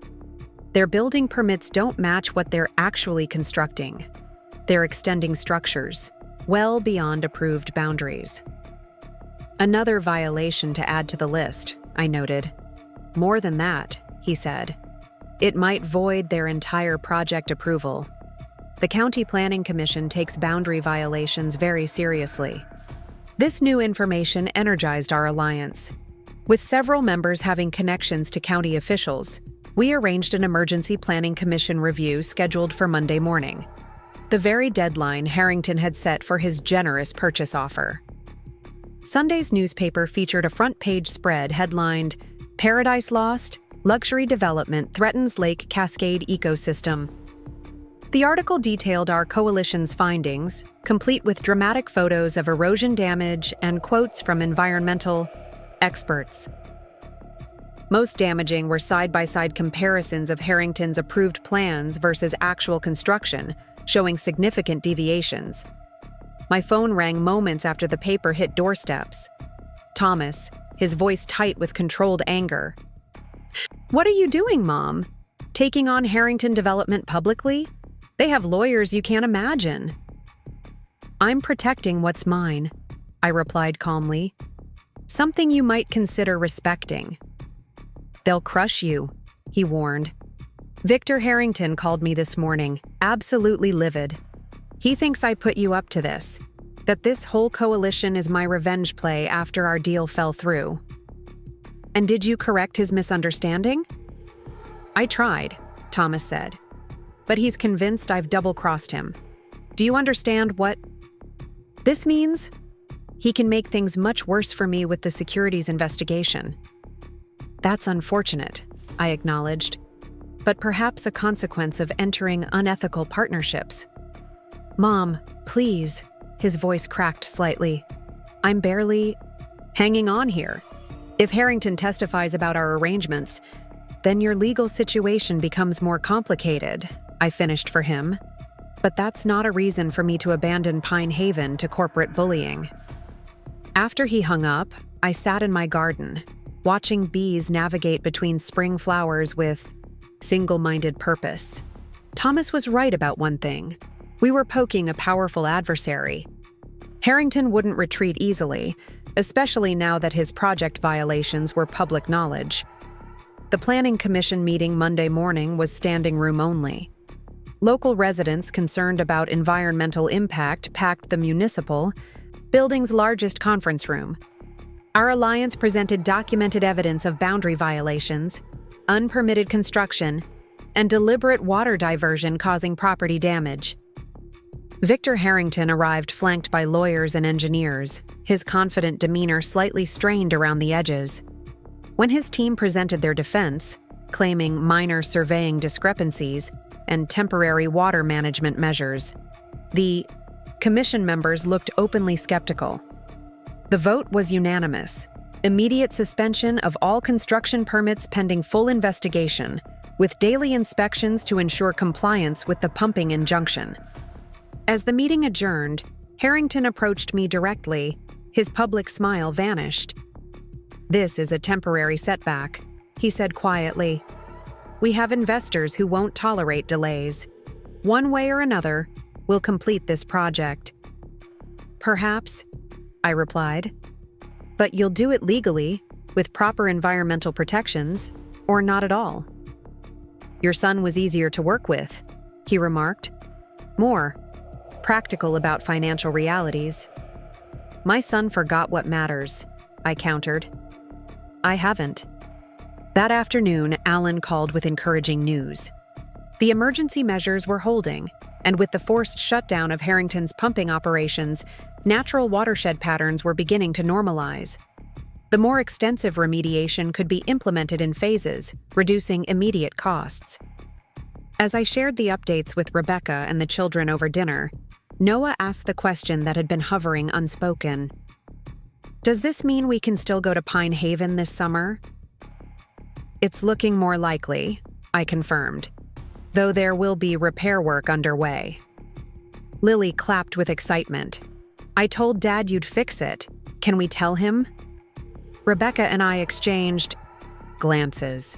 Their building permits don't match what they're actually constructing. They're extending structures well beyond approved boundaries. Another violation to add to the list, I noted. More than that, he said. It might void their entire project approval. The County Planning Commission takes boundary violations very seriously. This new information energized our alliance. With several members having connections to county officials, we arranged an emergency planning commission review scheduled for Monday morning, the very deadline Harrington had set for his generous purchase offer. Sunday's newspaper featured a front-page spread headlined, "Paradise Lost, Luxury Development Threatens Lake Cascade Ecosystem." The article detailed our coalition's findings, complete with dramatic photos of erosion damage and quotes from environmental experts. Most damaging were side-by-side comparisons of Harrington's approved plans versus actual construction, showing significant deviations. My phone rang moments after the paper hit doorsteps. Thomas, his voice tight with controlled anger. "What are you doing, Mom? Taking on Harrington Development publicly? They have lawyers you can't imagine." "I'm protecting what's mine," I replied calmly. "Something you might consider respecting." "They'll crush you," he warned. "Victor Harrington called me this morning, absolutely livid. He thinks I put you up to this, that this whole coalition is my revenge play after our deal fell through." "And did you correct his misunderstanding?" "I tried," Thomas said. "But he's convinced I've double-crossed him. Do you understand what this means? He can make things much worse for me with the securities investigation." "That's unfortunate," I acknowledged, "but perhaps a consequence of entering unethical partnerships." "Mom, please," his voice cracked slightly. "I'm barely hanging on here. If Harrington testifies about our arrangements, then your legal situation becomes more complicated," I finished for him. "But that's not a reason for me to abandon Pine Haven to corporate bullying." After he hung up, I sat in my garden, watching bees navigate between spring flowers with single-minded purpose. Thomas was right about one thing. We were poking a powerful adversary. Harrington wouldn't retreat easily, especially now that his project violations were public knowledge. The Planning Commission meeting Monday morning was standing room only. Local residents concerned about environmental impact packed the municipal building's largest conference room. Our alliance presented documented evidence of boundary violations, unpermitted construction, and deliberate water diversion causing property damage. Victor Harrington arrived flanked by lawyers and engineers, his confident demeanor slightly strained around the edges. When his team presented their defense, claiming minor surveying discrepancies and temporary water management measures, the commission members looked openly skeptical. The vote was unanimous: immediate suspension of all construction permits pending full investigation, with daily inspections to ensure compliance with the pumping injunction. As the meeting adjourned, Harrington approached me directly. His public smile vanished. "This is a temporary setback," he said quietly. "We have investors who won't tolerate delays. One way or another, we'll complete this project." "Perhaps," I replied. "But you'll do it legally, with proper environmental protections, or not at all." "Your son was easier to work with," he remarked. "More practical about financial realities." "My son forgot what matters," I countered. "I haven't." That afternoon, Alan called with encouraging news. The emergency measures were holding, and with the forced shutdown of Harrington's pumping operations, natural watershed patterns were beginning to normalize. The more extensive remediation could be implemented in phases, reducing immediate costs. As I shared the updates with Rebecca and the children over dinner, Noah asked the question that had been hovering unspoken. "Does this mean we can still go to Pine Haven this summer?" "It's looking more likely," I confirmed, "though there will be repair work underway." Lily clapped with excitement. "I told Dad you'd fix it. Can we tell him?" Rebecca and I exchanged glances.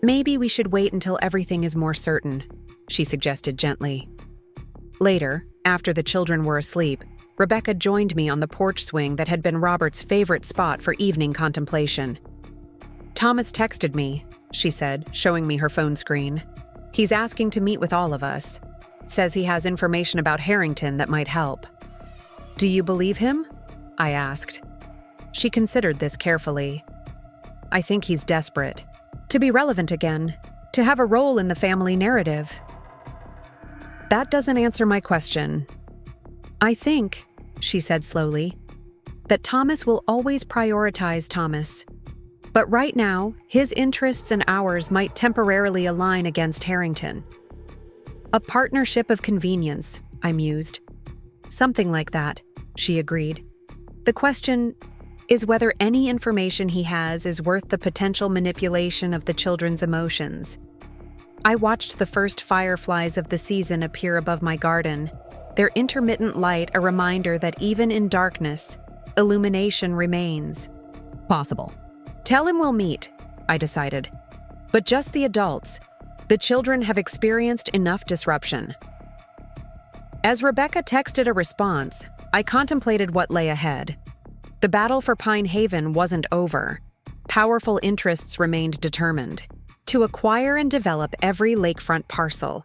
"Maybe we should wait until everything is more certain," she suggested gently. Later, after the children were asleep, Rebecca joined me on the porch swing that had been Robert's favorite spot for evening contemplation. "Thomas texted me," she said, showing me her phone screen. "He's asking to meet with all of us. Says he has information about Harrington that might help. Do you believe him? I asked. She considered this carefully. I think he's desperate. To be relevant again. To have a role in the family narrative. That doesn't answer my question. I think, she said slowly, that Thomas will always prioritize Thomas. But right now, his interests and ours might temporarily align against Harrington. A partnership of convenience, I mused. Something like that, she agreed. The question is whether any information he has is worth the potential manipulation of the children's emotions. I watched the first fireflies of the season appear above my garden, their intermittent light a reminder that even in darkness, illumination remains. Possible. Tell him we'll meet, I decided. But just the adults. The children have experienced enough disruption. As Rebecca texted a response, I contemplated what lay ahead. The battle for Pine Haven wasn't over. Powerful interests remained determined to acquire and develop every lakefront parcel.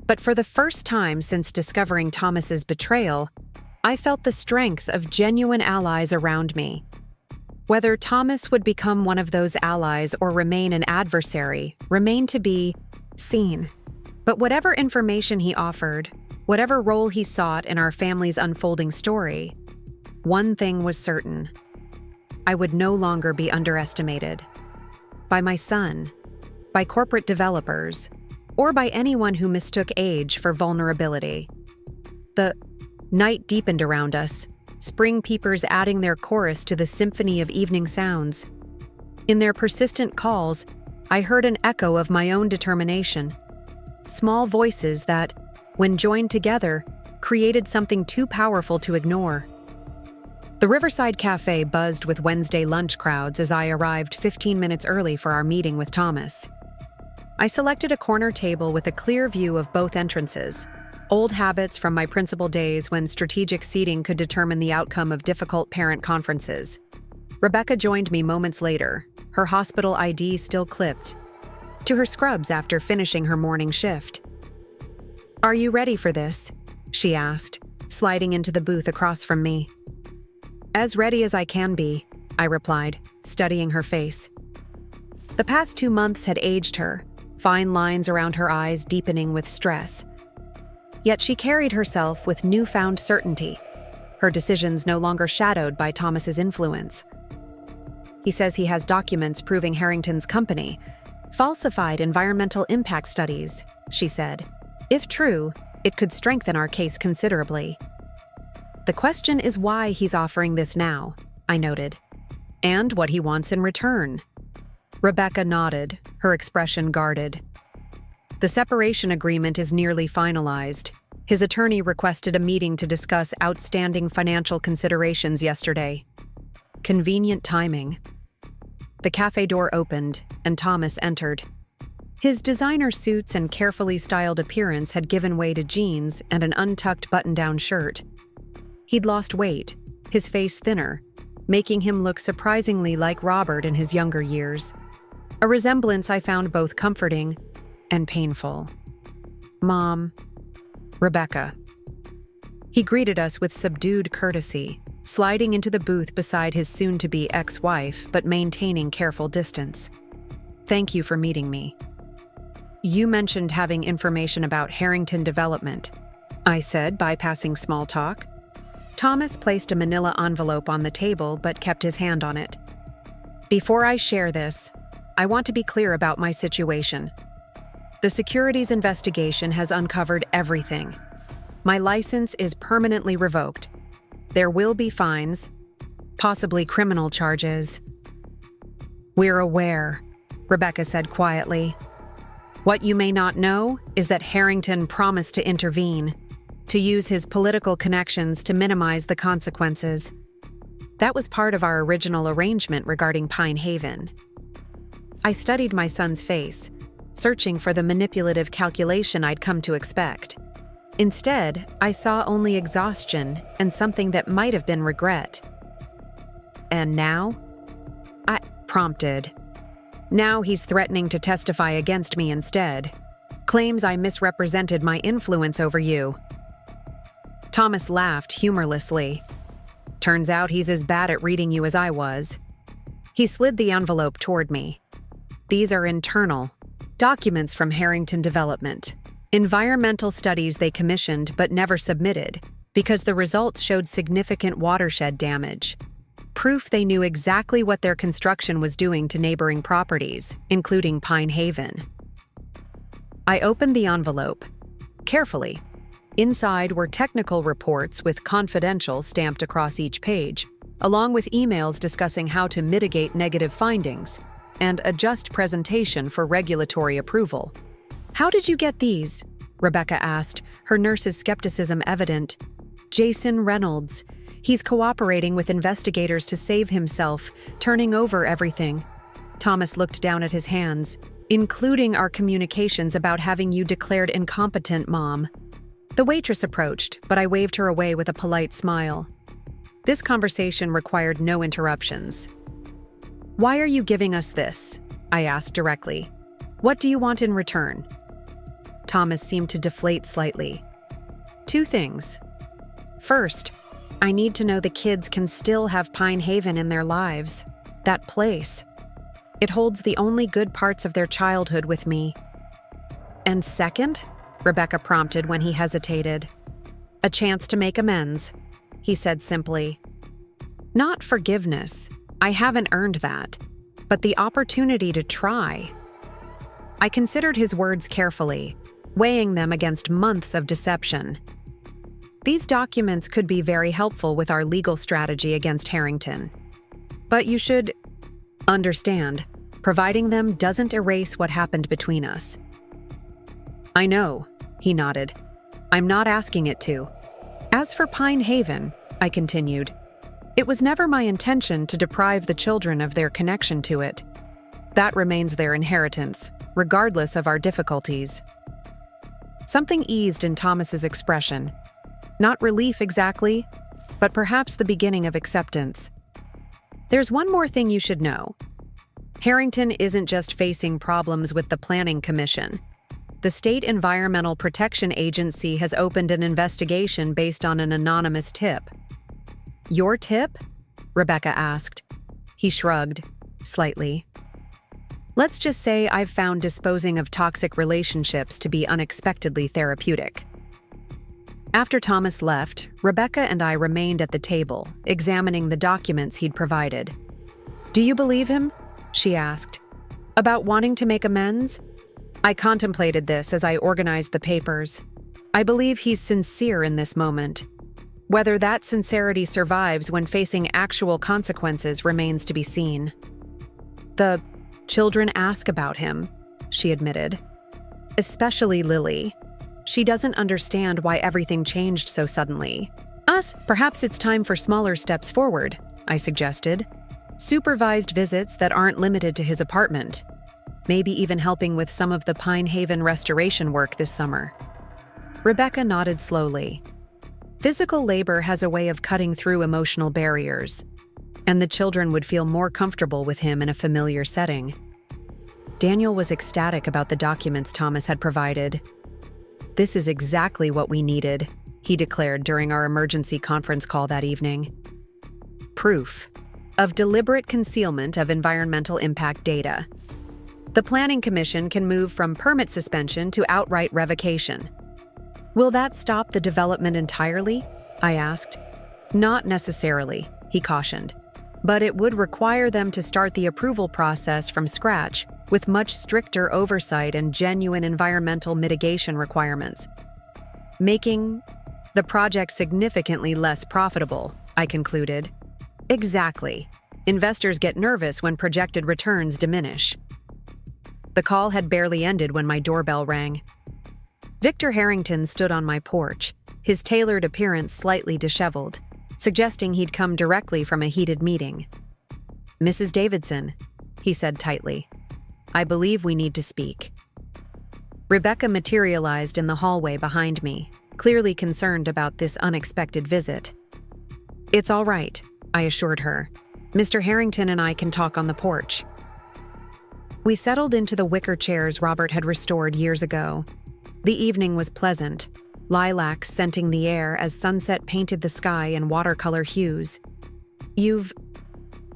But for the first time since discovering Thomas's betrayal, I felt the strength of genuine allies around me. Whether Thomas would become one of those allies or remain an adversary remained to be seen. But whatever information he offered, whatever role he sought in our family's unfolding story, one thing was certain. I would no longer be underestimated. By my son, by corporate developers, or by anyone who mistook age for vulnerability. The night deepened around us, spring peepers adding their chorus to the symphony of evening sounds. In their persistent calls, I heard an echo of my own determination. Small voices that, when joined together, created something too powerful to ignore. The Riverside Cafe buzzed with Wednesday lunch crowds as I arrived 15 minutes early for our meeting with Thomas. I selected a corner table with a clear view of both entrances, old habits from my principal days when strategic seating could determine the outcome of difficult parent conferences. Rebecca joined me moments later, her hospital ID still clipped, to her scrubs after finishing her morning shift. Are you ready for this? She asked, sliding into the booth across from me. As ready as I can be, I replied, studying her face. The past 2 months had aged her, fine lines around her eyes deepening with stress. Yet she carried herself with newfound certainty, her decisions no longer shadowed by Thomas's influence. He says he has documents proving Harrington's company falsified environmental impact studies, she said. If true, it could strengthen our case considerably. The question is why he's offering this now, I noted, and what he wants in return. Rebecca nodded, her expression guarded. The separation agreement is nearly finalized. His attorney requested a meeting to discuss outstanding financial considerations yesterday. Convenient timing. The cafe door opened, and Thomas entered. His designer suits and carefully styled appearance had given way to jeans and an untucked button-down shirt. He'd lost weight, his face thinner, making him look surprisingly like Robert in his younger years. A resemblance I found both comforting and painful. Mom. Rebecca. He greeted us with subdued courtesy, sliding into the booth beside his soon-to-be ex-wife but maintaining careful distance. Thank you for meeting me. You mentioned having information about Harrington development, I said, bypassing small talk. Thomas placed a manila envelope on the table but kept his hand on it. Before I share this, I want to be clear about my situation. The securities investigation has uncovered everything. My license is permanently revoked. There will be fines, possibly criminal charges. We're aware, Rebecca said quietly. What you may not know is that Harrington promised to intervene, to use his political connections to minimize the consequences. That was part of our original arrangement regarding Pine Haven. I studied my son's face, searching for the manipulative calculation I'd come to expect. Instead, I saw only exhaustion and something that might have been regret. And now? I prompted. Now he's threatening to testify against me instead. Claims I misrepresented my influence over you. Thomas laughed humorlessly. Turns out he's as bad at reading you as I was. He slid the envelope toward me. These are internal documents from Harrington Development. Environmental studies they commissioned but never submitted because the results showed significant watershed damage. Proof they knew exactly what their construction was doing to neighboring properties, including Pine Haven. I opened the envelope carefully. Inside were technical reports with confidential stamped across each page, along with emails discussing how to mitigate negative findings and adjust presentation for regulatory approval. How did you get these? Rebecca asked, her nurse's skepticism evident. Jason Reynolds. He's cooperating with investigators to save himself, turning over everything. Thomas looked down at his hands, including our communications about having you declared incompetent, Mom. The waitress approached, but I waved her away with a polite smile. This conversation required no interruptions. Why are you giving us this? I asked directly. What do you want in return? Thomas seemed to deflate slightly. 2 things. First, I need to know the kids can still have Pine Haven in their lives. That place. It holds the only good parts of their childhood with me. And second, Rebecca prompted when he hesitated. A chance to make amends, he said simply. Not forgiveness. I haven't earned that. But the opportunity to try. I considered his words carefully, weighing them against months of deception. These documents could be very helpful with our legal strategy against Harrington. But you should understand, providing them doesn't erase what happened between us. I know, he nodded. I'm not asking it to. As for Pine Haven, I continued, it was never my intention to deprive the children of their connection to it. That remains their inheritance, regardless of our difficulties. Something eased in Thomas's expression. Not relief exactly, but perhaps the beginning of acceptance. There's one more thing you should know. Harrington isn't just facing problems with the Planning Commission. The State Environmental Protection Agency has opened an investigation based on an anonymous tip. Your tip? Rebecca asked. He shrugged, slightly. Let's just say I've found disposing of toxic relationships to be unexpectedly therapeutic. After Thomas left, Rebecca and I remained at the table, examining the documents he'd provided. Do you believe him? She asked. About wanting to make amends? I contemplated this as I organized the papers. I believe he's sincere in this moment. Whether that sincerity survives when facing actual consequences remains to be seen. The children ask about him, she admitted. Especially Lily. She doesn't understand why everything changed so suddenly. Perhaps it's time for smaller steps forward, I suggested. Supervised visits that aren't limited to his apartment. Maybe even helping with some of the Pine Haven restoration work this summer. Rebecca nodded slowly. Physical labor has a way of cutting through emotional barriers, and the children would feel more comfortable with him in a familiar setting. Daniel was ecstatic about the documents Thomas had provided. This is exactly what we needed, he declared during our emergency conference call that evening. Proof of deliberate concealment of environmental impact data. The Planning Commission can move from permit suspension to outright revocation. Will that stop the development entirely? I asked. Not necessarily, he cautioned. But it would require them to start the approval process from scratch, with much stricter oversight and genuine environmental mitigation requirements. Making the project significantly less profitable, I concluded. Exactly. Investors get nervous when projected returns diminish. The call had barely ended when my doorbell rang. Victor Harrington stood on my porch, his tailored appearance slightly disheveled, suggesting he'd come directly from a heated meeting. Mrs. Davidson, he said tightly. I believe we need to speak. Rebecca materialized in the hallway behind me, clearly concerned about this unexpected visit. It's all right, I assured her. Mr. Harrington and I can talk on the porch. We settled into the wicker chairs Robert had restored years ago. The evening was pleasant, lilacs scenting the air as sunset painted the sky in watercolor hues. "You've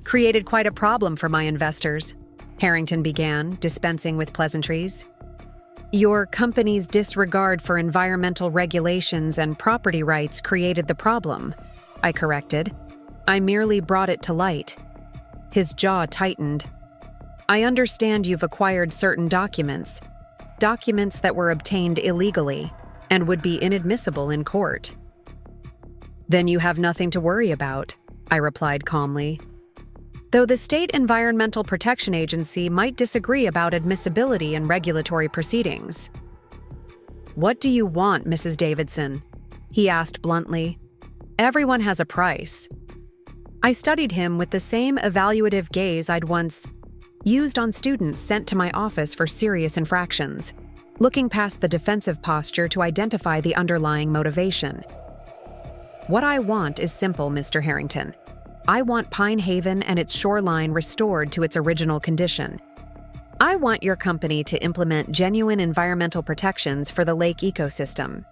created quite a problem for my investors," Harrington began, dispensing with pleasantries. "Your company's disregard for environmental regulations and property rights created the problem," I corrected. "I merely brought it to light." His jaw tightened. "I understand you've acquired certain documents that were obtained illegally and would be inadmissible in court." "Then you have nothing to worry about," I replied calmly. "Though the State Environmental Protection Agency might disagree about admissibility in regulatory proceedings." "What do you want, Mrs. Davidson?" he asked bluntly. "Everyone has a price." I studied him with the same evaluative gaze I'd once used on students sent to my office for serious infractions, looking past the defensive posture to identify the underlying motivation. "What I want is simple, Mr. Harrington. I want Pine Haven and its shoreline restored to its original condition. I want your company to implement genuine environmental protections for the lake ecosystem.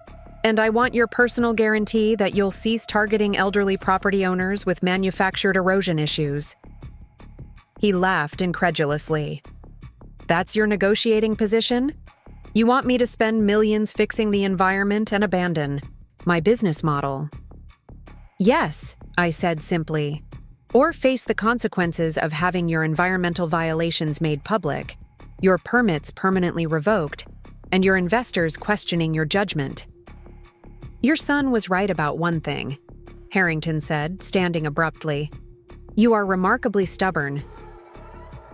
And I want your personal guarantee that you'll cease targeting elderly property owners with manufactured erosion issues." He laughed incredulously. "That's your negotiating position? You want me to spend millions fixing the environment and abandon my business model?" "Yes," I said simply. "Or face the consequences of having your environmental violations made public, your permits permanently revoked, and your investors questioning your judgment." "Your son was right about one thing," Harrington said, standing abruptly. "You are remarkably stubborn."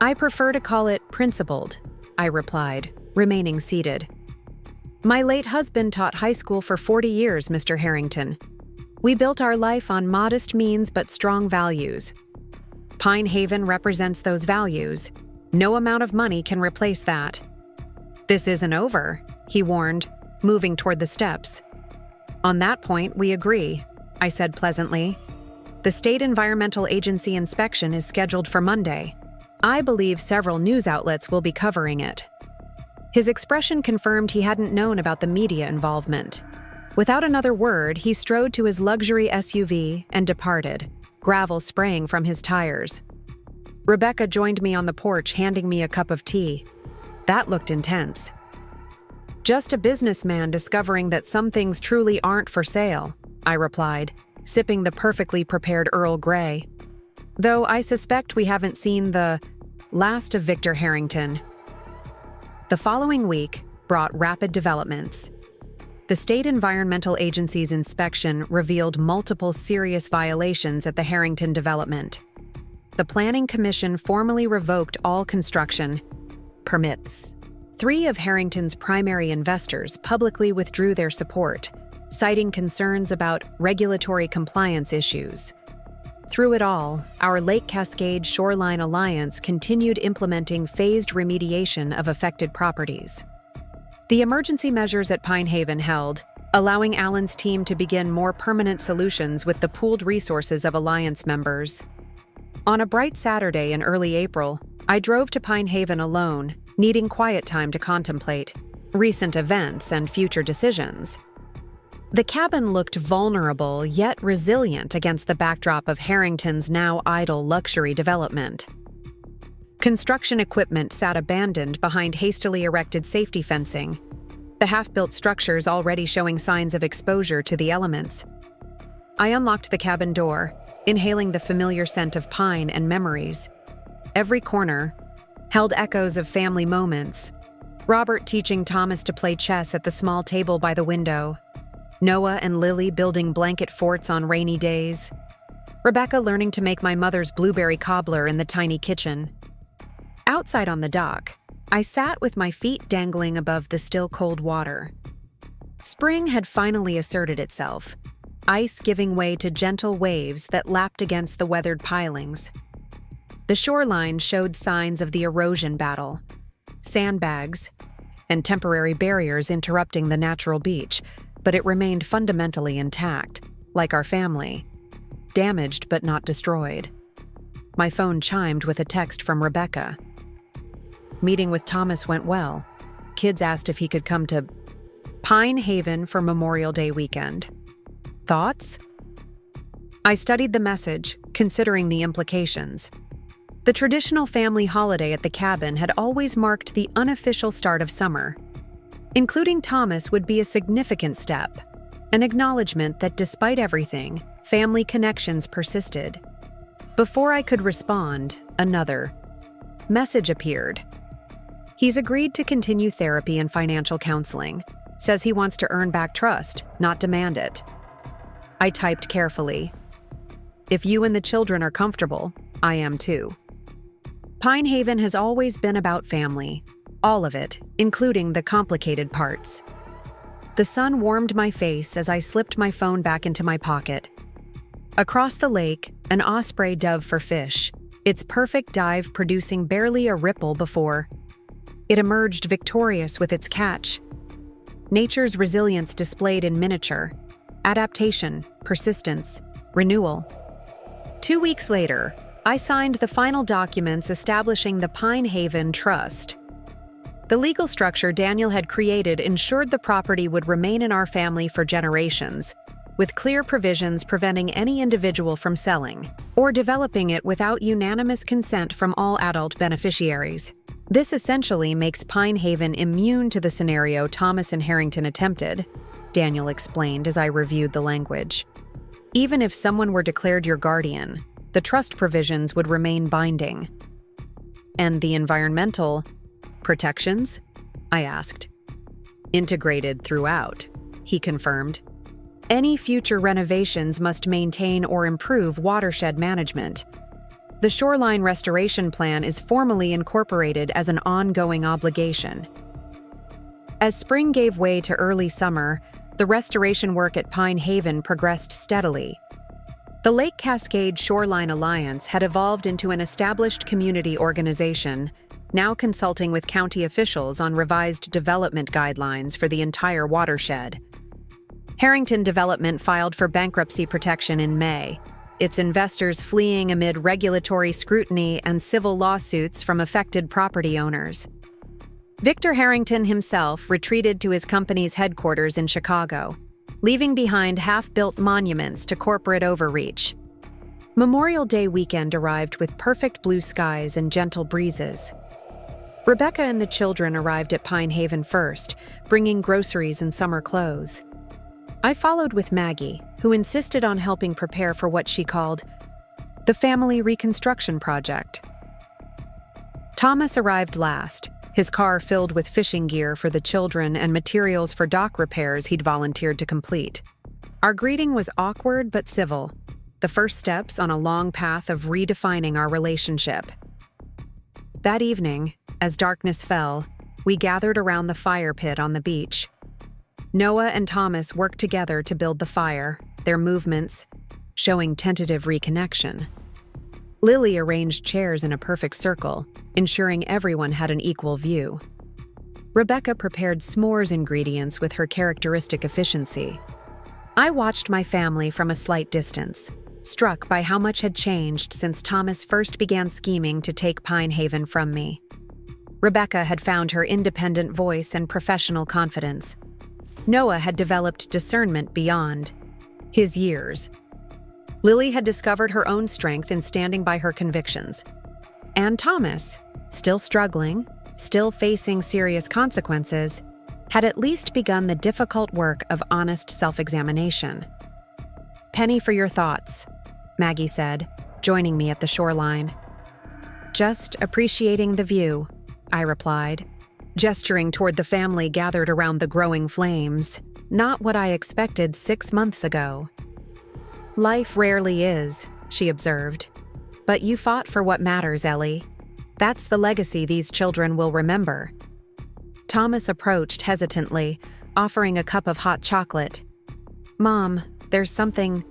"I prefer to call it principled," I replied, remaining seated. "My late husband taught high school for 40 years, Mr. Harrington. We built our life on modest means but strong values. Pine Haven represents those values. No amount of money can replace that." "This isn't over," he warned, moving toward the steps. "On that point, we agree," I said pleasantly. "The State Environmental Agency inspection is scheduled for Monday. I believe several news outlets will be covering it." His expression confirmed he hadn't known about the media involvement. Without another word, he strode to his luxury SUV and departed, gravel spraying from his tires. Rebecca joined me on the porch, handing me a cup of tea. That looked intense. "Just a businessman discovering that some things truly aren't for sale," I replied, sipping the perfectly prepared Earl Grey. "Though I suspect we haven't seen the last of Victor Harrington." The following week brought rapid developments. The State Environmental Agency's inspection revealed multiple serious violations at the Harrington development. The Planning Commission formally revoked all construction permits. 3 of Harrington's primary investors publicly withdrew their support, citing concerns about regulatory compliance issues. Through it all, our Lake Cascade Shoreline Alliance continued implementing phased remediation of affected properties. The emergency measures at Pine Haven held, allowing Allen's team to begin more permanent solutions with the pooled resources of Alliance members. On a bright Saturday in early April, I drove to Pine Haven alone, needing quiet time to contemplate recent events and future decisions. The cabin looked vulnerable yet resilient against the backdrop of Harrington's now idle luxury development. Construction equipment sat abandoned behind hastily erected safety fencing, the half-built structures already showing signs of exposure to the elements. I unlocked the cabin door, inhaling the familiar scent of pine and memories. Every corner held echoes of family moments. Robert teaching Thomas to play chess at the small table by the window. Noah and Lily building blanket forts on rainy days. Rebecca learning to make my mother's blueberry cobbler in the tiny kitchen. Outside on the dock, I sat with my feet dangling above the still cold water. Spring had finally asserted itself, ice giving way to gentle waves that lapped against the weathered pilings. The shoreline showed signs of the erosion battle, sandbags and temporary barriers interrupting the natural beach, but it remained fundamentally intact, like our family, damaged but not destroyed. My phone chimed with a text from Rebecca. Meeting with Thomas went well. Kids asked if he could come to Pine Haven for Memorial Day weekend. Thoughts? I studied the message, considering the implications. The traditional family holiday at the cabin had always marked the unofficial start of summer. Including Thomas would be a significant step, an acknowledgement that despite everything, family connections persisted. Before I could respond, another message appeared. He's agreed to continue therapy and financial counseling. Says he wants to earn back trust, not demand it. I typed carefully. If you and the children are comfortable, I am too. Pine Haven has always been about family, all of it, including the complicated parts. The sun warmed my face as I slipped my phone back into my pocket. Across the lake, an osprey dove for fish, its perfect dive producing barely a ripple before it emerged victorious with its catch. Nature's resilience displayed in miniature, adaptation, persistence, renewal. 2 weeks later, I signed the final documents establishing the Pine Haven Trust. The legal structure Daniel had created ensured the property would remain in our family for generations, with clear provisions preventing any individual from selling or developing it without unanimous consent from all adult beneficiaries. This essentially makes Pine Haven immune to the scenario Thomas and Harrington attempted, Daniel explained as I reviewed the language. Even if someone were declared your guardian, the trust provisions would remain binding. And the environmental protections? I asked. Integrated throughout, he confirmed. Any future renovations must maintain or improve watershed management. The shoreline restoration plan is formally incorporated as an ongoing obligation. As spring gave way to early summer, the restoration work at Pine Haven progressed steadily. The Lake Cascade Shoreline Alliance had evolved into an established community organization, now consulting with county officials on revised development guidelines for the entire watershed. Harrington Development filed for bankruptcy protection in May, its investors fleeing amid regulatory scrutiny and civil lawsuits from affected property owners. Victor Harrington himself retreated to his company's headquarters in Chicago, leaving behind half-built monuments to corporate overreach. Memorial Day weekend arrived with perfect blue skies and gentle breezes. Rebecca and the children arrived at Pine Haven first, bringing groceries and summer clothes. I followed with Maggie, who insisted on helping prepare for what she called the family reconstruction project. Thomas arrived last, his car filled with fishing gear for the children and materials for dock repairs he'd volunteered to complete. Our greeting was awkward but civil, the first steps on a long path of redefining our relationship. That evening, as darkness fell, we gathered around the fire pit on the beach. Noah and Thomas worked together to build the fire, their movements showing tentative reconnection. Lily arranged chairs in a perfect circle, ensuring everyone had an equal view. Rebecca prepared s'mores ingredients with her characteristic efficiency. I watched my family from a slight distance, struck by how much had changed since Thomas first began scheming to take Pine Haven from me. Rebecca had found her independent voice and professional confidence. Noah had developed discernment beyond his years. Lily had discovered her own strength in standing by her convictions. And Thomas, still struggling, still facing serious consequences, had at least begun the difficult work of honest self-examination. "Penny for your thoughts," Maggie said, joining me at the shoreline. "Just appreciating the view," I replied, gesturing toward the family gathered around the growing flames. Not what I expected 6 months ago. "Life rarely is," she observed. "But you fought for what matters, Ellie. That's the legacy these children will remember." Thomas approached hesitantly, offering a cup of hot chocolate. "Mom, there's something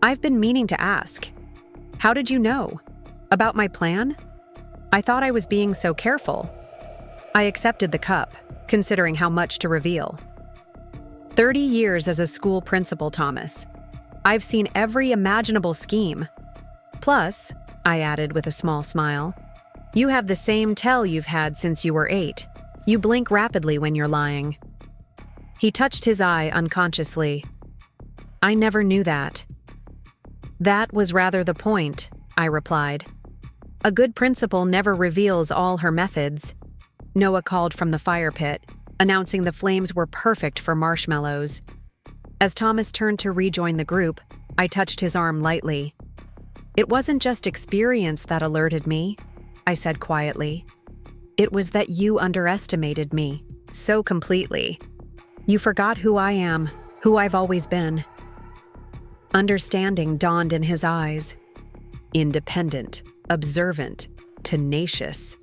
I've been meaning to ask. How did you know? About my plan? I thought I was being so careful." I accepted the cup, considering how much to reveal. 30 years as a school principal, Thomas. I've seen every imaginable scheme. Plus, I added with a small smile, You have the same tell you've had since you were 8. You blink rapidly when you're lying. He touched his eye unconsciously. I never knew that. That was rather the point, I replied. A good principal never reveals all her methods. Noah called from the fire pit, announcing the flames were perfect for marshmallows. As Thomas turned to rejoin the group, I touched his arm lightly. It wasn't just experience that alerted me, I said quietly. It was that you underestimated me, so completely. You forgot who I am, who I've always been. Understanding dawned in his eyes. Independent, observant, tenacious.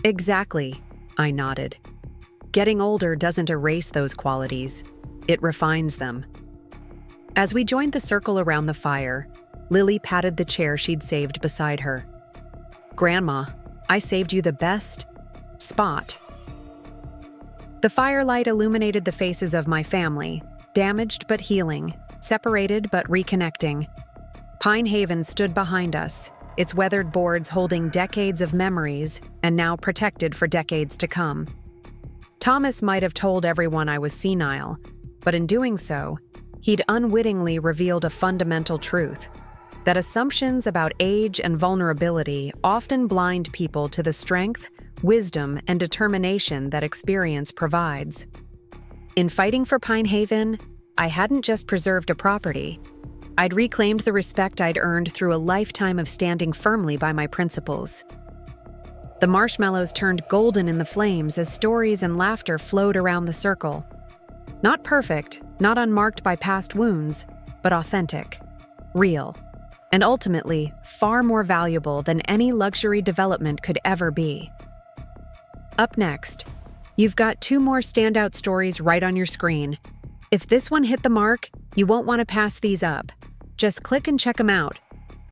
Exactly, I nodded. Getting older doesn't erase those qualities. It refines them. As we joined the circle around the fire, Lily patted the chair she'd saved beside her. Grandma, I saved you the best spot. The firelight illuminated the faces of my family, damaged but healing, separated but reconnecting. Pine Haven stood behind us, its weathered boards holding decades of memories and now protected for decades to come. Thomas might have told everyone I was senile, but in doing so, he'd unwittingly revealed a fundamental truth: that assumptions about age and vulnerability often blind people to the strength, wisdom, and determination that experience provides. In fighting for Pine Haven, I hadn't just preserved a property. I'd reclaimed the respect I'd earned through a lifetime of standing firmly by my principles. The marshmallows turned golden in the flames as stories and laughter flowed around the circle. Not perfect, not unmarked by past wounds, but authentic, real, and ultimately far more valuable than any luxury development could ever be. Up next, you've got 2 more standout stories right on your screen. If this one hit the mark, you won't want to pass these up. Just click and check them out.